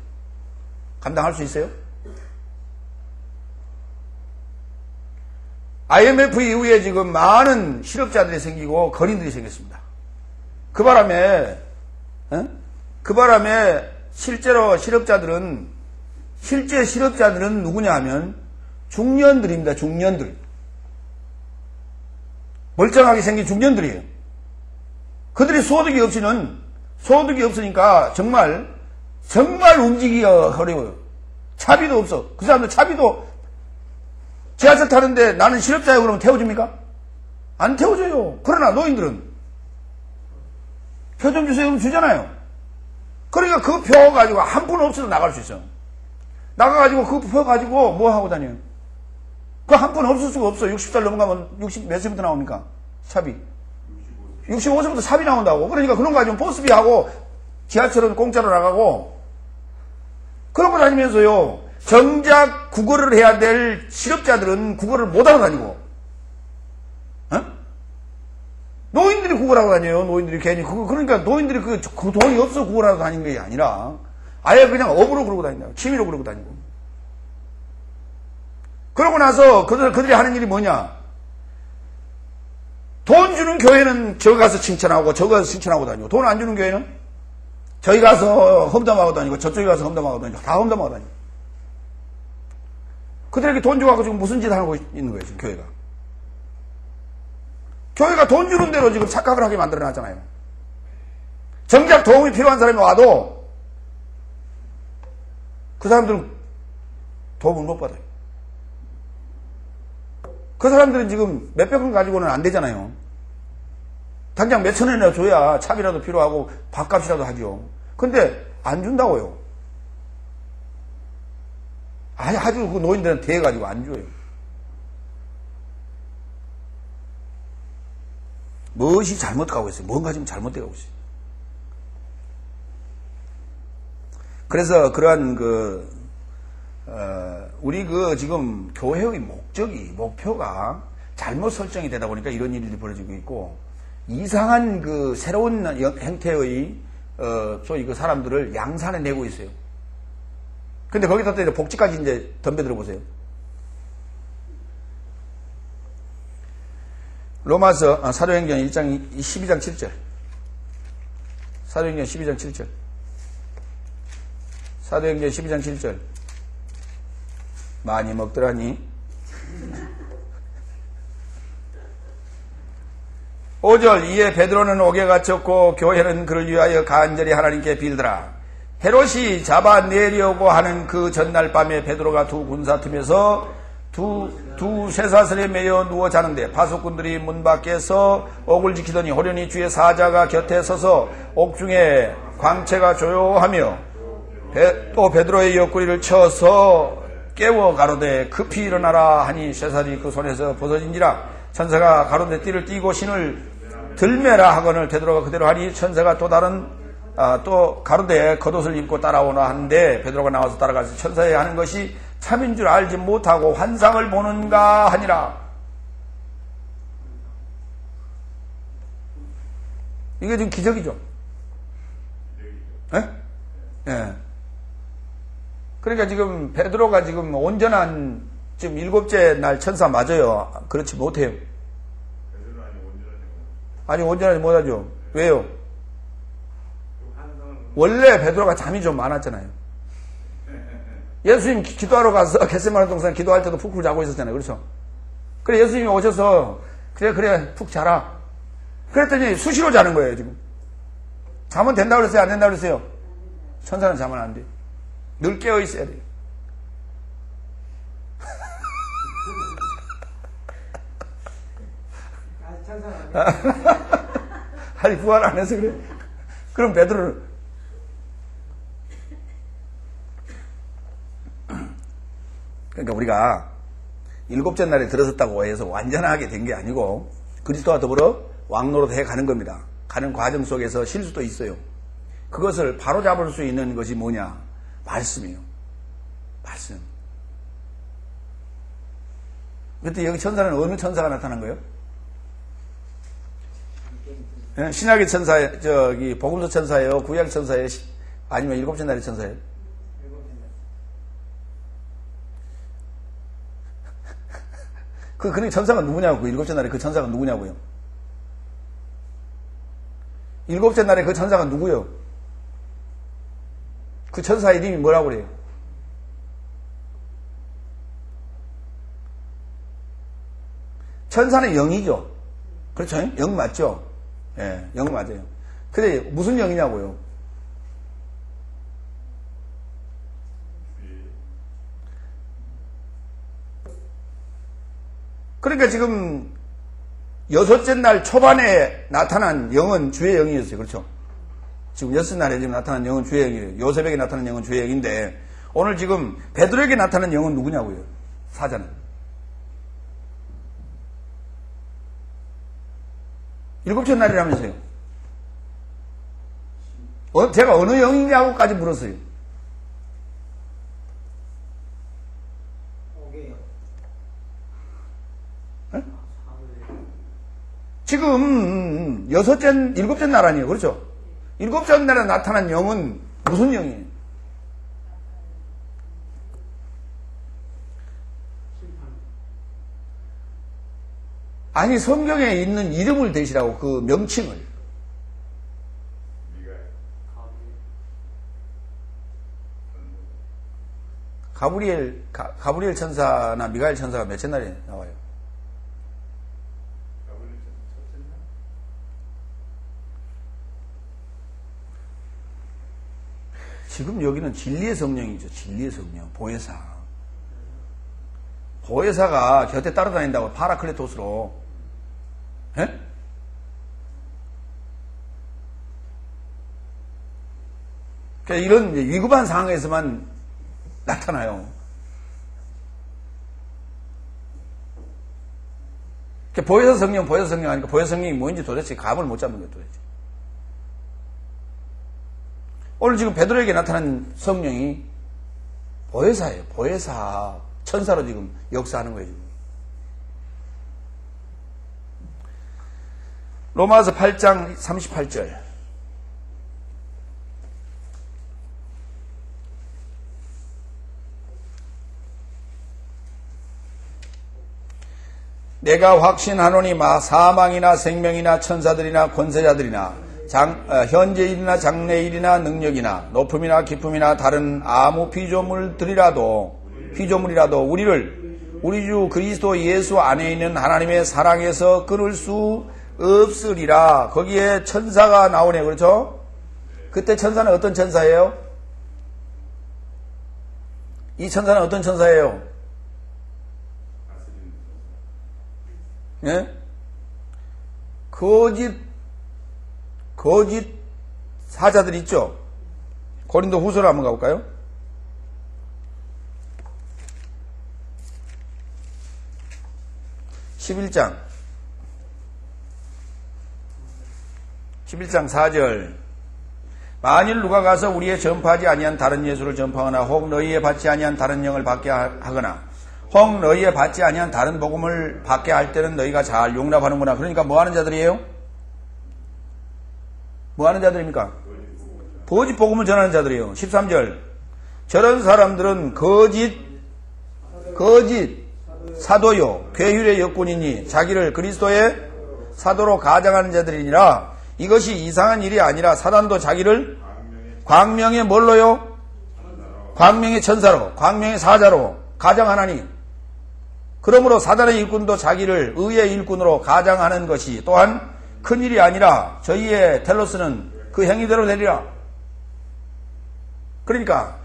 감당할 수 있어요? IMF 이후에 지금 많은 실업자들이 생기고 거린들이 생겼습니다. 그 바람에 실제 실업자들은 누구냐 하면 중년들입니다. 중년들. 멀쩡하게 생긴 중년들이에요. 그들이 소득이 없으니까 정말 움직이기가 어려워요. 차비도 없어. 그 사람들 차비도 지하철 타는데 나는 실업자예요 그러면 태워줍니까? 안 태워줘요. 그러나 노인들은 표 좀 주세요 그러면 주잖아요. 그러니까 그 표 가지고 한 푼 없어도 나갈 수 있어. 나가가지고 그 표 가지고 뭐 하고 다녀요? 그 한 푼 없을 수가 없어. 60살 넘어가면 60 몇 세부터 나옵니까? 삽이. 65세부터 삽이 나온다고. 그러니까 그런 거 가지고 버스비하고 지하철은 공짜로 나가고 그런 거 다니면서요. 정작 국어를 해야 될 실업자들은 국어를 못하고 다니고, 노인들이 국어를 하고 다녀요. 노인들이 괜히 그러니까 노인들이 그 돈이 없어 국어를 하고 다니는 게 아니라 아예 그냥 업으로 그러고 다닌다. 취미로 그러고 다니고. 그러고 나서 그들이 하는 일이 뭐냐? 돈 주는 교회는 저기 가서 칭찬하고 저기 가서 칭찬하고 다니고, 돈 안 주는 교회는 저기 가서 험담하고 다니고 저쪽에 가서 험담하고 다니고 다 험담하고 다니고. 그들에게 돈 줘가지고 지금 무슨 짓을 하고 있는 거예요, 지금 교회가. 교회가 돈 주는 대로 지금 착각을 하게 만들어 놨잖아요. 정작 도움이 필요한 사람이 와도 그 사람들은 도움을 못 받아요. 그 사람들은 지금 몇백 원 가지고는 안 되잖아요. 당장 몇천 원이나 줘야 차비라도 필요하고 밥값이라도 하죠. 근데 안 준다고요. 아주 그 노인들은 대해가지고 안 줘요. 무엇이 잘못가고 있어요? 뭔가 지금 잘못되고 있어요. 그래서 그러한 우리 지금 교회의 목표가 잘못 설정이 되다 보니까 이런 일들이 벌어지고 있고, 이상한 새로운 형태의, 소위 그 사람들을 양산해 내고 있어요. 근데 거기다 또 이제 복지까지 이제 덤벼들어 보세요. 로마서 사도행전 12장 7절. 사도행전 12장 7절. 사도행전 12장 7절. 많이 먹더라니. 5절. 이에 베드로는 옥에 갇혔고 교회는 그를 위하여 간절히 하나님께 빌더라. 헤롯이 잡아내려고 하는 그 전날 밤에 베드로가 두 군사 틈에서 두 쇠사슬에 매여 누워 자는데 파수꾼들이 문 밖에서 옥을 지키더니 호련히 주의 사자가 곁에 서서 옥중에 광채가 조용하며 또 베드로의 옆구리를 쳐서 깨워 가로되 급히 일어나라 하니 쇠사슬이 그 손에서 벗어진지라. 천사가 가로되 띠를 띠고 신을 들매라 하거늘 베드로가 그대로 하니 천사가 또 가로되 겉옷을 입고 따라오나 하는데 베드로가 나와서 따라가서 천사의 하는 것이 참인 줄 알지 못하고 환상을 보는가 하니라. 이게 지금 기적이죠. 예? 예. 그러니까 지금 베드로가 지금 온전한 지금 7째 날 천사 맞아요. 그렇지 못해요. 아니 온전하지 못하죠. 왜요? 원래 베드로가 잠이 좀 많았잖아요. 예수님 기도하러 가서 겟세마네 동산 기도할 때도 푹 자고 있었잖아요. 그렇죠? 그래 예수님이 오셔서 그래 푹 자라. 그랬더니 수시로 자는 거예요. 지금 자면 된다고 그랬어요? 안 된다고 그랬어요? 천사는 자면 안 돼요. 늘 깨어 있어야 돼요. 아니, 부활 안 해서 그래. 그럼 베드로는. 그러니까 우리가 일곱째 날에 들어섰다고 해서 완전하게 된 게 아니고 그리스도와 더불어 왕노릇 해 가는 겁니다. 가는 과정 속에서 실수도 있어요. 그것을 바로잡을 수 있는 것이 뭐냐? 말씀이에요. 말씀. 그때 여기 천사는 어느 천사가 나타난 거예요? 예? 신약의 천사, 복음서 천사예요? 구약 천사예요? 아니면 일곱째 날의 천사예요? 그러니까 천사가 누구냐고, 그 일곱째 날에 그 천사가 누구냐고요? 일곱째 날에 그 천사가 누구요? 그 천사 이름이 뭐라고 그래요? 천사는 영이죠. 그렇죠? 영 맞죠? 예, 영 맞아요. 근데 무슨 영이냐고요? 그러니까 지금 여섯째 날 초반에 나타난 영은 주의 영이었어요. 그렇죠? 지금 여섯 날에 지금 나타난 영은 주의 영이에요. 요셉에게 나타난 영은 주의 영인데 오늘 지금 베드로에게 나타난 영은 누구냐고요? 사자는. 일곱째 날이라면서요. 제가 어느 영이냐고까지 물었어요. 네? 지금 일곱째 날 아니에요. 그렇죠? 일곱째 날에 나타난 영은 무슨 영이에요? 아니, 성경에 있는 이름을 대시라고, 그 명칭을. 가브리엘 천사나 미가엘 천사가 몇째 날에 나와요? 지금 여기는 진리의 성령이죠. 진리의 성령. 보혜사. 보혜사가 곁에 따라다닌다고 파라클레토스로. 예? 그러니까 이런 위급한 상황에서만 나타나요. 그러니까 보혜사 성령 하니까 보혜사 성령이 뭔지 도대체 감을 못 잡는 거예요. 도대체. 오늘 지금 베드로에게 나타난 성령이 보혜사예요. 보혜사. 천사로 지금 역사하는 거예요. 지금. 로마서 8장 38절. 내가 확신하노니 사망이나 생명이나 천사들이나 권세자들이나 현재일이나 장래일이나 능력이나 높음이나 깊음이나 다른 아무 피조물이라도 우리 주 그리스도 예수 안에 있는 하나님의 사랑에서 끊을 수 없으리라. 거기에 천사가 나오네요. 그렇죠? 그때 천사는 어떤 천사예요? 이 천사는 어떤 천사예요? 예? 거짓 사자들 있죠? 고린도 후서로 한번 가볼까요? 11장 4절. 만일 누가 가서 우리의 전파하지 아니한 다른 예수를 전파하거나 혹 너희의 받지 아니한 다른 영을 받게 하거나 혹 너희의 받지 아니한 다른 복음을 받게 할 때는 너희가 잘 용납하는구나. 그러니까 뭐 하는 자들이에요? 뭐 하는 자들입니까? 거짓 복음을 전하는 자들이에요. 13절. 저런 사람들은 거짓 사도요 괴휼의 역군이니 자기를 그리스도의 사도로 가장하는 자들이니라. 이것이 이상한 일이 아니라 사단도 자기를 광명의 뭘로요? 광명의 천사로, 광명의 사자로 가장하나니, 그러므로 사단의 일꾼도 자기를 의의 일꾼으로 가장하는 것이 또한 큰 일이 아니라 저희의 텔로스는 그 행위대로 되리라. 그러니까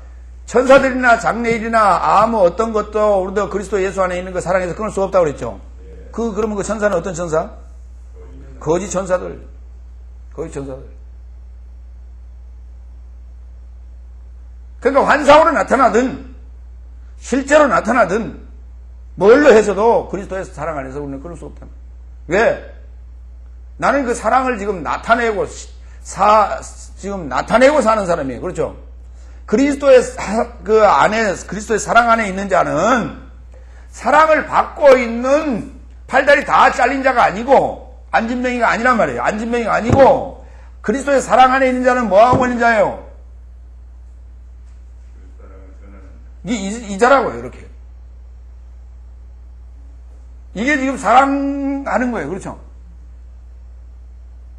천사들이나 장래일이나 아무 어떤 것도 우리도 그리스도 예수 안에 있는 그 사랑에서 끊을 수 없다고 그랬죠. 그러면 그 천사는 어떤 천사? 거짓 천사들. 거짓 천사들. 그러니까 환상으로 나타나든 실제로 나타나든 뭘로 해서도 그리스도의 사랑 안에서 우리는 끊을 수 없다. 왜? 나는 그 사랑을 지금 나타내고 지금 나타내고 사는 사람이에요. 그렇죠? 그리스도의 그 안에 그리스도의 사랑 안에 있는 자는 사랑을 받고 있는 팔다리 다 잘린 자가 아니고 안진뱅이가 아니란 말이에요. 안진뱅이가 아니고 그리스도의 사랑 안에 있는 자는 뭐 하고 있는 자예요? 이 자라고요. 이렇게. 이게 지금 사랑하는 거예요. 그렇죠?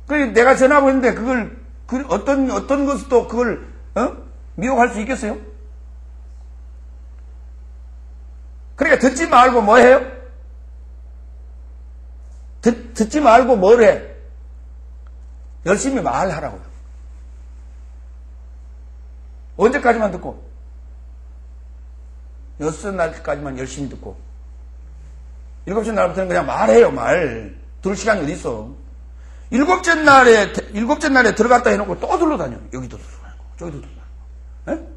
그러니까 내가 전하고 있는데 그걸 어떤 것도 그걸 미혹할 수 있겠어요? 그러니까 듣지 말고 뭐 해요? 듣지 말고 뭘 해? 열심히 말하라고요. 언제까지만 듣고? 6날까지만 열심히 듣고 7째 날부터는 그냥 말해요. 말 들을 시간이 어디 있어. 7째 날에 들어갔다 해놓고 또 둘러다녀. 여기도 둘러다니고 저기도 둘러다니고.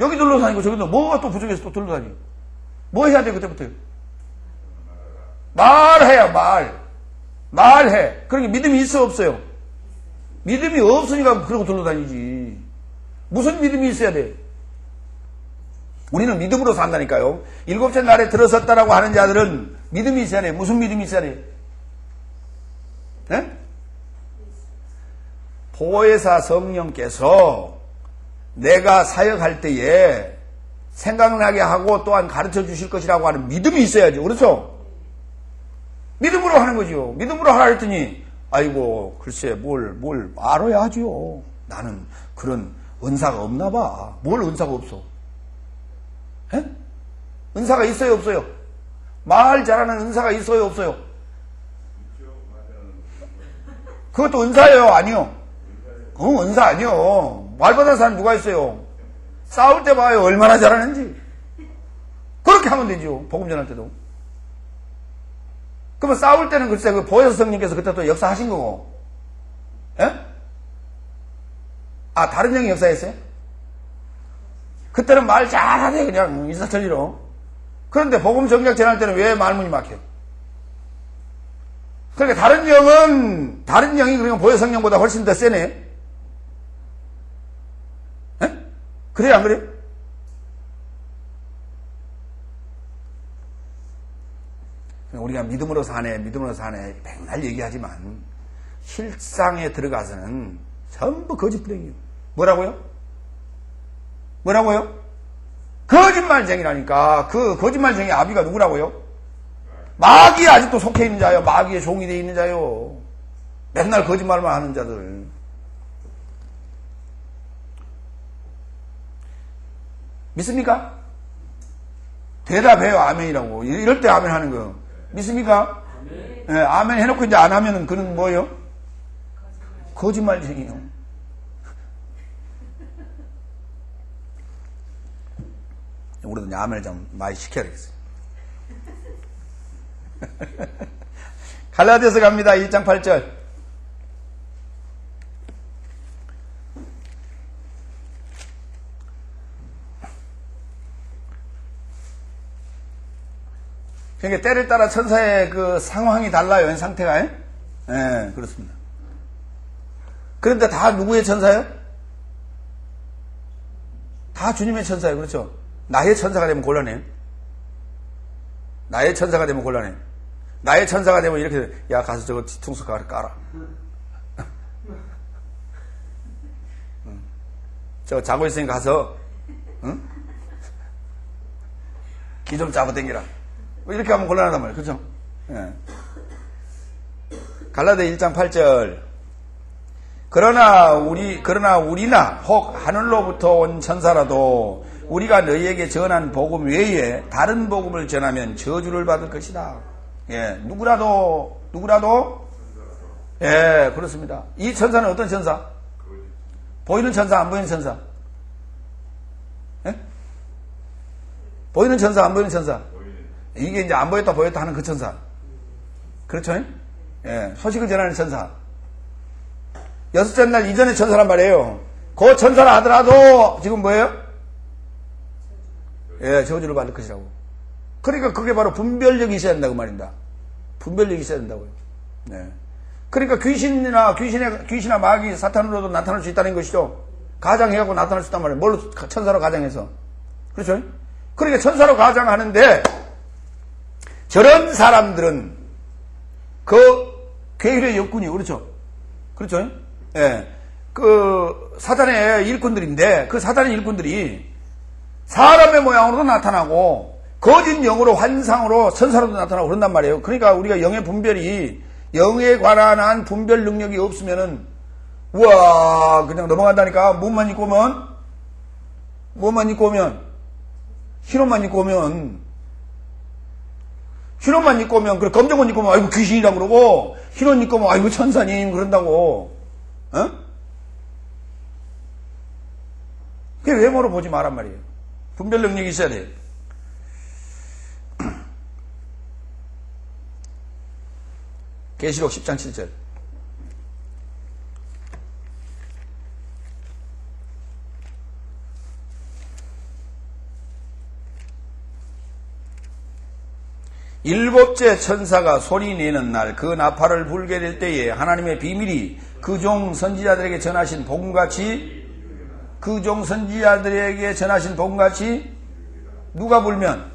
여기 둘러다니고 저기도 뭐가 또 부족해서 또 둘러다니고. 뭐 해야 돼 그때부터요? 말해요. 말해. 그러니까 믿음이 있어 없어요? 믿음이 없으니까 그러고 둘러다니지. 무슨 믿음이 있어야 돼? 우리는 믿음으로 산다니까요. 7째 날에 들어섰다라고 하는 자들은 믿음이 있어야 돼. 무슨 믿음이 있어야 돼? 네? 보혜사 성령께서 내가 사역할 때에 생각나게 하고 또한 가르쳐 주실 것이라고 하는 믿음이 있어야죠. 그렇죠? 믿음으로 하는 거죠. 믿음으로 하라 했더니 아이고 글쎄 뭘 알아야 하지요. 나는 그런 은사가 없나 봐. 뭘 은사가 없어? 에? 은사가 있어요 없어요? 말 잘하는 은사가 있어요 없어요? 그것도 은사예요 아니요? 은사 아니요. 말받은 사람 누가 있어요? 싸울 때 봐요 얼마나 잘하는지. 그렇게 하면 되죠. 복음 전할 때도. 그러면 싸울 때는 글쎄 그 보혜사 성령께서 그때 또 역사하신 거고. 에? 아 다른 영이 역사했어요? 그때는 말 잘하네 그냥 일사천리로. 그런데 복음 정작 전할 때는 왜 말문이 막혀? 그러니까 다른 영이 그러면 보혜사 성령보다 훨씬 더 세네. 에? 그래요 안 그래요? 우리가 믿음으로 사네 맨날 얘기하지만 실상에 들어가서는 전부 거짓부랭이에요. 뭐라고요? 거짓말쟁이라니까. 그 거짓말쟁이 아비가 누구라고요? 마귀에 아직도 속해 있는 자요. 마귀에 종이 되어 있는 자요. 맨날 거짓말만 하는 자들. 믿습니까? 대답해요. 아멘이라고. 이럴 때 아멘 하는 거. 믿습니까? 네, 아멘 해놓고 이제 안 하면은 그는 뭐예요? 거짓말쟁이요. 우리도 이제 아멘을 좀 많이 시켜야 되겠어요. 갈라디아서 갑니다. 1장 8절. 그러니까 때를 따라 천사의 그 상황이 달라요. 상태가. 예, 그렇습니다. 그런데 다 누구의 천사예요? 다 주님의 천사예요. 그렇죠? 나의 천사가 되면 곤란해. 나의 천사가 되면 곤란해. 나의 천사가 되면 이렇게 야 가서 저거 뒤통수 깔아. 저 자고 있으니까 가서 응? 기 좀 잡아 당기라. 이렇게 하면 곤란하단 말이에요. 그렇죠? 예. 갈라디아 1장 8절. 그러나 우리나 혹 하늘로부터 온 천사라도 우리가 너희에게 전한 복음 외에 다른 복음을 전하면 저주를 받을 것이다. 예, 누구라도 예, 그렇습니다. 이 천사는 어떤 천사? 보이는 천사, 안 보이는 천사? 예? 보이는 천사, 안 보이는 천사? 이게 이제 안 보였다 보였다 하는 그 천사. 그렇죠? 예, 소식을 전하는 천사. 여섯째 날 이전의 천사란 말이에요. 그 천사라 하더라도 지금 뭐예요? 예, 저주를 받을 것이라고. 그러니까 그게 바로 분별력이 있어야 된다고 말입니다. 분별력이 있어야 된다고요. 네. 그러니까 귀신이나 마귀, 사탄으로도 나타날 수 있다는 것이죠. 가장해갖고 나타날 수 있단 말이에요. 뭘로? 천사로 가장해서. 그렇죠? 그러니까 천사로 가장하는데, 저런 사람들은 그 괴일의 역군이, 그렇죠? 그렇죠? 예. 그 사탄의 일꾼들인데, 그 사탄의 일꾼들이 사람의 모양으로도 나타나고, 거짓 영으로, 환상으로, 천사로도 나타나고 그런단 말이에요. 그러니까 우리가 영의 분별이, 영에 관한 분별 능력이 없으면은, 우와, 그냥 넘어간다니까. 몸만 입고 오면, 흰옷만 입고 오면, 그래, 검정 옷 입고 오면, 아이고, 귀신이라고 그러고, 흰옷 입고 오면, 아이고, 천사님, 그런다고. 어? 그게 외모로 보지 말란 말이에요. 분별 능력이 있어야 돼요. 계시록 10장 7절. 일곱째 천사가 소리내는 날 그 나팔을 불게 될 때에 하나님의 비밀이 그 종 선지자들에게 전하신 복음같이 누가 불면?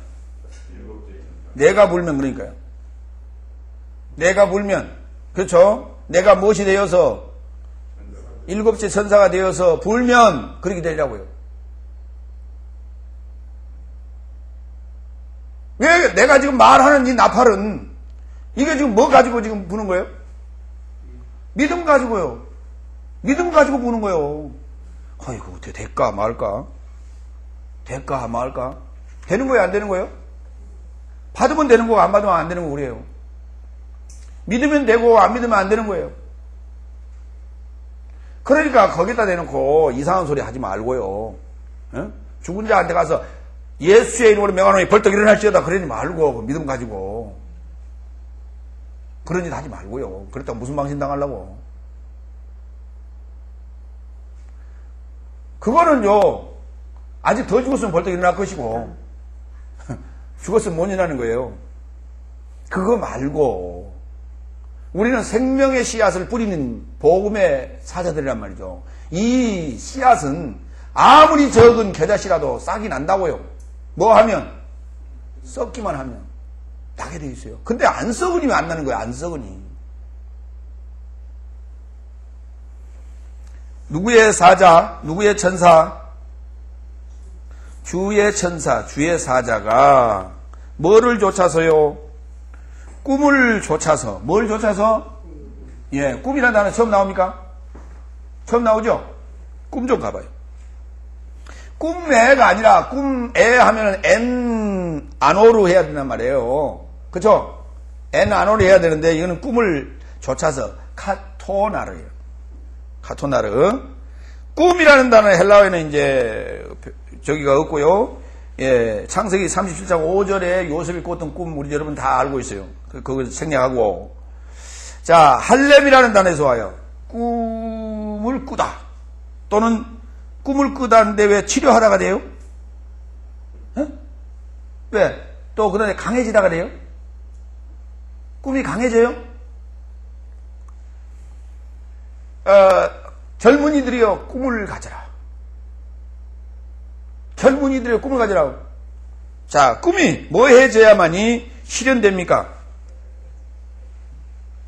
내가 불면 그러니까요. 내가 불면 그렇죠? 내가 무엇이 되어서 일곱째 천사가 되어서 불면 그렇게 되리라고요. 왜 내가 지금 말하는 이 나팔은 이게 지금 뭐 가지고 지금 부는 거예요? 믿음 가지고요. 믿음 가지고 부는 거예요. 아이고 어떻게 될까 말까? 될까 말까? 되는 거예요 안 되는 거예요? 받으면 되는 거고 안 받으면 안 되는 거고 그래요. 믿으면 되고 안 믿으면 안 되는 거예요. 그러니까 거기다 대놓고 이상한 소리 하지 말고요. 어? 죽은 자한테 가서 예수의 이름으로 명하노니 벌떡 일어날지어다 그러지 말고 믿음 가지고 그런 짓 하지 말고요. 그렇다고 무슨 망신 당하려고. 그거는요 아직 더 죽었으면 벌떡 일어날 것이고 죽었으면 못 일어나는 거예요. 그거 말고 우리는 생명의 씨앗을 뿌리는 복음의 사자들이란 말이죠. 이 씨앗은 아무리 적은 겨자씨라도 싹이 난다고요. 뭐 하면? 썩기만 하면 나게 되어 있어요. 근데 안 썩으니 왜 안 나는 거예요? 안 썩으니. 누구의 사자? 누구의 천사? 주의 천사, 주의 사자가 뭐를 쫓아서요? 꿈을 쫓아서. 뭘 쫓아서? 예, 꿈이라는 단어 처음 나옵니까? 처음 나오죠? 꿈 좀 가봐요. 꿈애가 아니라 꿈애 하면 엔 아노르 해야 된단 말이에요. 그쵸? 엔 아노르 해야 되는데 이거는 꿈을 쫓아서 카토나르예요. 카토나르. 꿈이라는 단어는 헬라어에는 이제 저기가 없고요. 예, 창세기 37장 5절에 요셉이 꿨던 꿈 우리 여러분 다 알고 있어요. 그걸 생략하고. 자, 할렘이라는 단어에서 와요. 꿈을 꾸다. 또는 꿈을 꾸다는데 왜 치료하다가 돼요? 어? 왜? 또 그다음에 강해지다가 돼요? 꿈이 강해져요? 젊은이들이여 꿈을 가져라. 젊은이들이여 꿈을 가져라. 자, 꿈이 뭐 해져야만이 실현됩니까?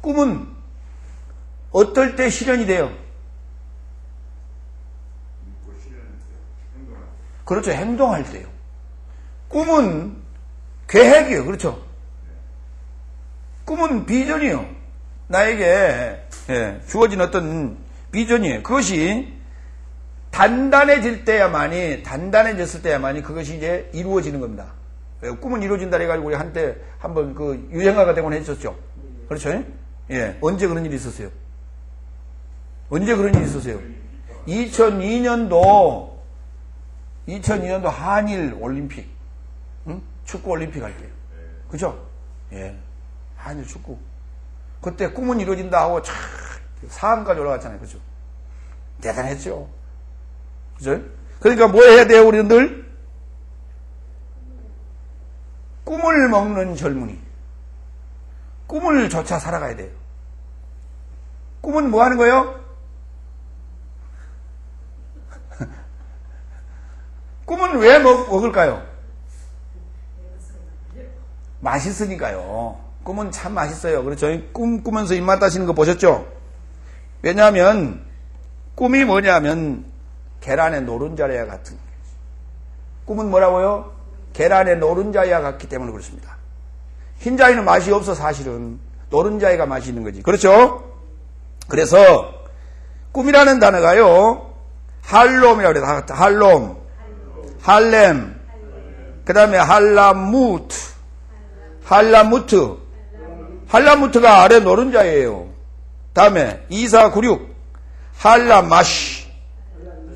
꿈은 어떨 때 실현이 돼요? 그렇죠. 행동할 때요. 꿈은 계획이에요. 그렇죠. 꿈은 비전이요. 나에게 주어진 어떤 비전이에요. 그것이 단단해졌을 때야만이 그것이 이제 이루어지는 겁니다. 꿈은 이루어진다 해가지고 우리 한때 한번 그 유행가가 되곤 했었죠. 그렇죠. 예. 언제 그런 일이 있었어요? 2002년도 한일 올림픽, 응? 축구 올림픽 할 때요. 그죠? 예. 한일 축구. 그때 꿈은 이루어진다 하고 촥 사암까지 올라갔잖아요. 그죠? 대단했죠. 그죠? 그러니까 뭐 해야 돼요, 우리는 늘? 꿈을 먹는 젊은이. 꿈을 쫓아 살아가야 돼요. 꿈은 뭐 하는 거예요? 꿈은 왜 먹을까요? 맛있으니까요. 꿈은 참 맛있어요. 그렇죠? 꿈 꾸면서 입맛 다시는 거 보셨죠? 왜냐하면 꿈이 뭐냐면 계란의 노른자와 같은 거예요. 꿈은 뭐라고요? 계란의 노른자와 같기 때문에 그렇습니다. 흰자위는 맛이 없어 사실은. 노른자위가 맛이 있는 거지. 그렇죠? 그래서 꿈이라는 단어가요. 할롬이라고 그래요. 할롬, 할렘, 그 다음에 할라무트, 할라무트가 아래 노른자예요. 다음에 2496 할라마시,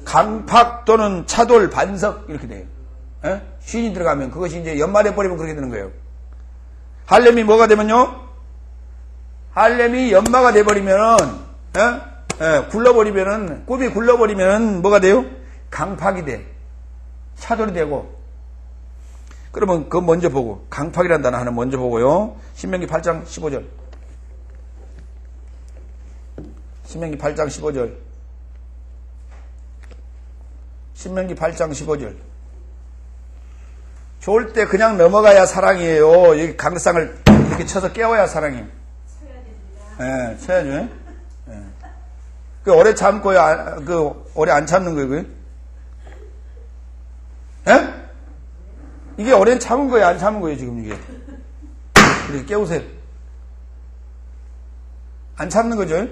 강팍 또는 차돌 반석 이렇게 돼요. 에? 쉰이 들어가면 그것이 이제 연말해 버리면 그렇게 되는 거예요. 할렘이 뭐가 되면요? 할렘이 연마가 돼버리면은, 굴러버리면은, 꿈이 굴러버리면은 뭐가 돼요? 강팍이 돼. 차돌이 되고. 그러면 그거 먼저 보고, 강팍이라는 단어 하나 먼저 보고요. 신명기 8장 15절. 신명기 8장 15절. 신명기 8장 15절. 좋을 때 그냥 넘어가야 사랑이에요. 여기 강상을 이렇게 쳐서 깨워야 사랑이에요. 예, 쳐야죠. 예. 그 오래 참고요. 오래 안 참는 거예요, 그게? 예? 이게 오래 참은 거예요, 안 참은 거예요, 지금 이게? 이렇게 깨우세요. 안 참는 거죠?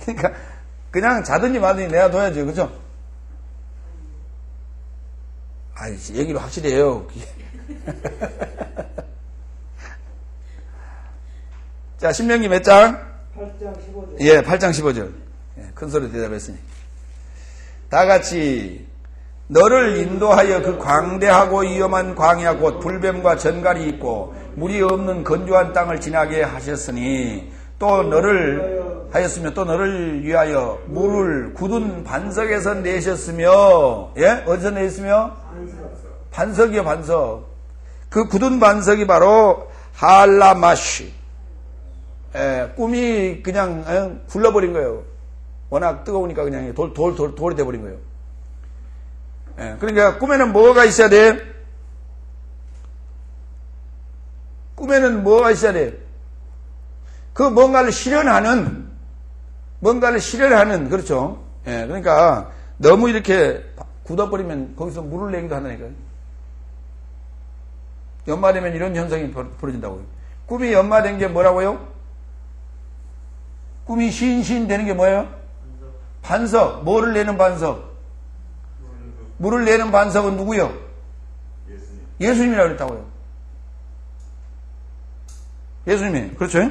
그러니까, 그냥 자든지 말든지 내놔둬야죠, 그죠? 아이, 얘기를 확실히 해요. 자, 신명기 몇 장? 8장 15절. 예, 8장 15절. 예, 큰 소리 대답했으니. 다 같이, 너를 인도하여 그 광대하고 위험한 광야 곧 불뱀과 전갈이 있고 물이 없는 건조한 땅을 지나게 하셨으니 또 너를 하였으며 또 너를 위하여 물을 굳은 반석에서 내셨으며, 예? 어디서 내셨으며? 반석이요, 반석. 그 굳은 반석이 바로 할라마시. 예, 꿈이 그냥 굴러버린 거예요. 워낙 뜨거우니까 그냥 돌이 돼버린 거예요. 예, 그러니까 꿈에는 뭐가 있어야 돼? 꿈에는 뭐가 있어야 돼? 그 뭔가를 실현하는, 그렇죠? 예, 그러니까 너무 이렇게 굳어버리면 거기서 물을 내기도 한다니까요. 연마되면 이런 현상이 벌어진다고요. 꿈이 연마된 게 뭐라고요? 꿈이 시인 되는 게 뭐예요? 반석. 뭐를 내는 반석? 물을 내는 반석은 누구요? 예수님이라고 그랬다고요. 예수님이. 그렇죠?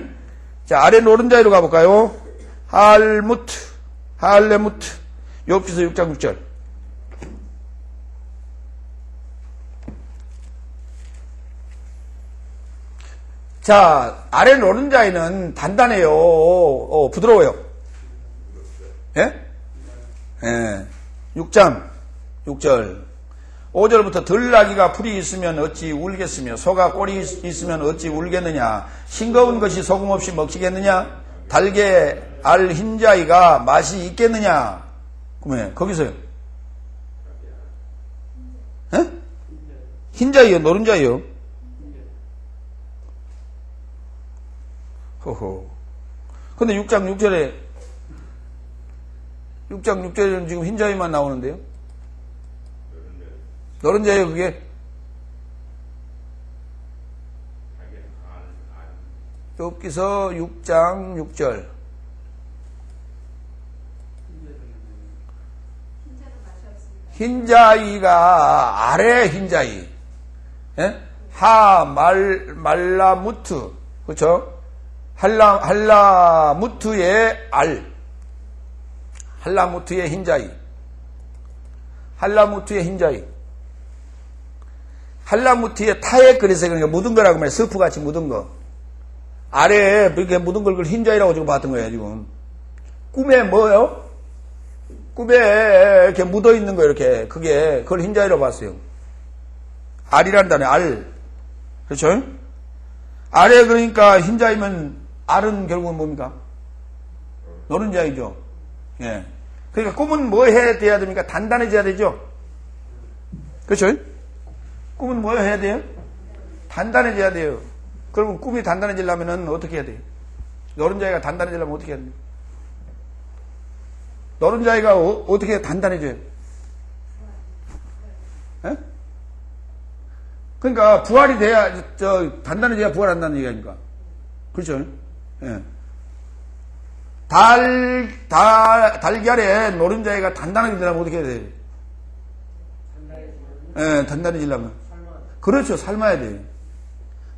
자, 아래 노른자위로 가볼까요? 할레무트. 욥기서 6장 6절. 자, 아래 노른자위는 단단해요. 부드러워요. 예? 예. 6장 6절. 5절부터 들나귀가 풀이 있으면 어찌 울겠으며 소가 꼴이 있으면 어찌 울겠느냐. 싱거운 것이 소금 없이 먹히겠느냐. 달게 알 흰자위가 맛이 있겠느냐. 그러면 거기서요. 예? 흰자위요, 노른자위요. 허허. 근데 6장 6절에는 지금 흰자위만 나오는데요. 노른자예요, 그게. 욥기서 6장 6절. 흰자위가 아래 흰자위. 예? 말라무트. 그렇죠? 할라무트의 알. 할라무트의 흰자위. 한라무티에 타액 그래서 그러니까 묻은 거라고 말이야. 스프같이 묻은 거. 아래에 이렇게 묻은 걸 그걸 흰자이라고 지금 봤던 거예요, 지금. 꿈에 뭐예요? 꿈에 이렇게 묻어 있는 거, 이렇게. 그걸 흰자이라고 봤어요. 알이란 단어, 알. 그렇죠? 알에 그러니까 흰자이면 알은 결국은 뭡니까? 노른자이죠. 예. 그러니까 꿈은 뭐 해야 됩니까? 단단해져야 되죠? 그렇죠? 꿈은 뭐 해야 돼요? 단단해져야 돼요. 그러면 꿈이 단단해지려면 어떻게 해야 돼요? 노른자이가 단단해지려면 어떻게 해야 돼요? 노른자이가 어떻게 단단해져요? 예? 그러니까 부활이 돼야 단단해져야 부활한다는 얘기 아닙니까? 그렇죠? 예. 달걀에 노른자이가 단단해지려면 어떻게 해야 돼요? 예, 단단해지려면. 그렇죠. 삶아야 돼요.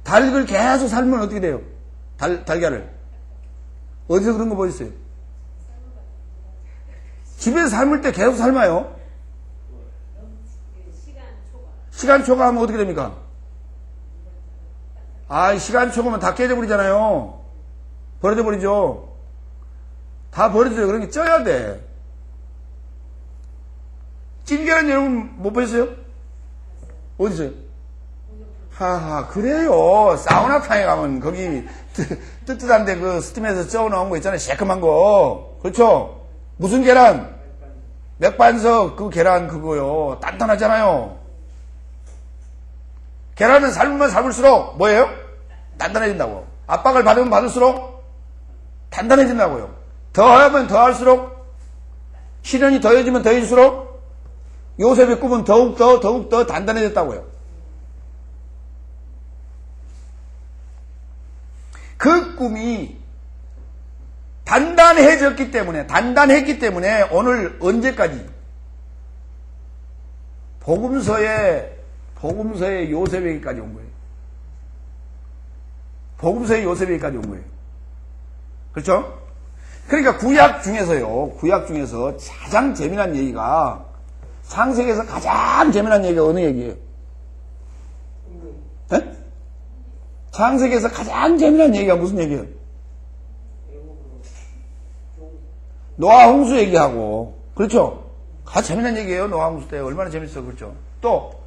닭을 계속 삶으면 어떻게 돼요? 달걀을. 어디서 그런 거 보셨어요? 집에서 삶을 때 계속 삶아요. 시간 초과하면 어떻게 됩니까? 시간 초과하면 다 깨져버리잖아요. 버려져버리죠. 다 버려져요. 그러니까 쪄야 돼. 찐계란 여러분 못 보셨어요? 어디서요? 그래요. 사우나탕에 가면 거기 뜨뜻한데 그 스팀에서 쪄 나온 거 있잖아요. 새콤한 거. 그렇죠? 무슨 계란? 맥반석 그 계란 그거요. 단단하잖아요. 계란은 삶으면 삶을수록 뭐예요? 단단해진다고. 압박을 받으면 받을수록 단단해진다고요. 더하면 더할수록 시련이 더해지면 더해질수록 요셉의 꿈은 더욱 단단해졌다고요. 그 꿈이 단단했기 때문에 오늘 언제까지 복음서의 요셉에게까지 온 거예요. 복음서의 요셉에게까지 온 거예요. 그렇죠? 그러니까 구약 중에서 가장 재미난 얘기가 창세기에서 가장 재미난 얘기가 어느 얘기예요? 네? 창세기에서 가장 재미난 얘기가 무슨 얘기예요? 노아 홍수 얘기하고, 그렇죠? 가장 재미난 얘기예요. 노아 홍수 때 얼마나 재밌어, 그렇죠? 또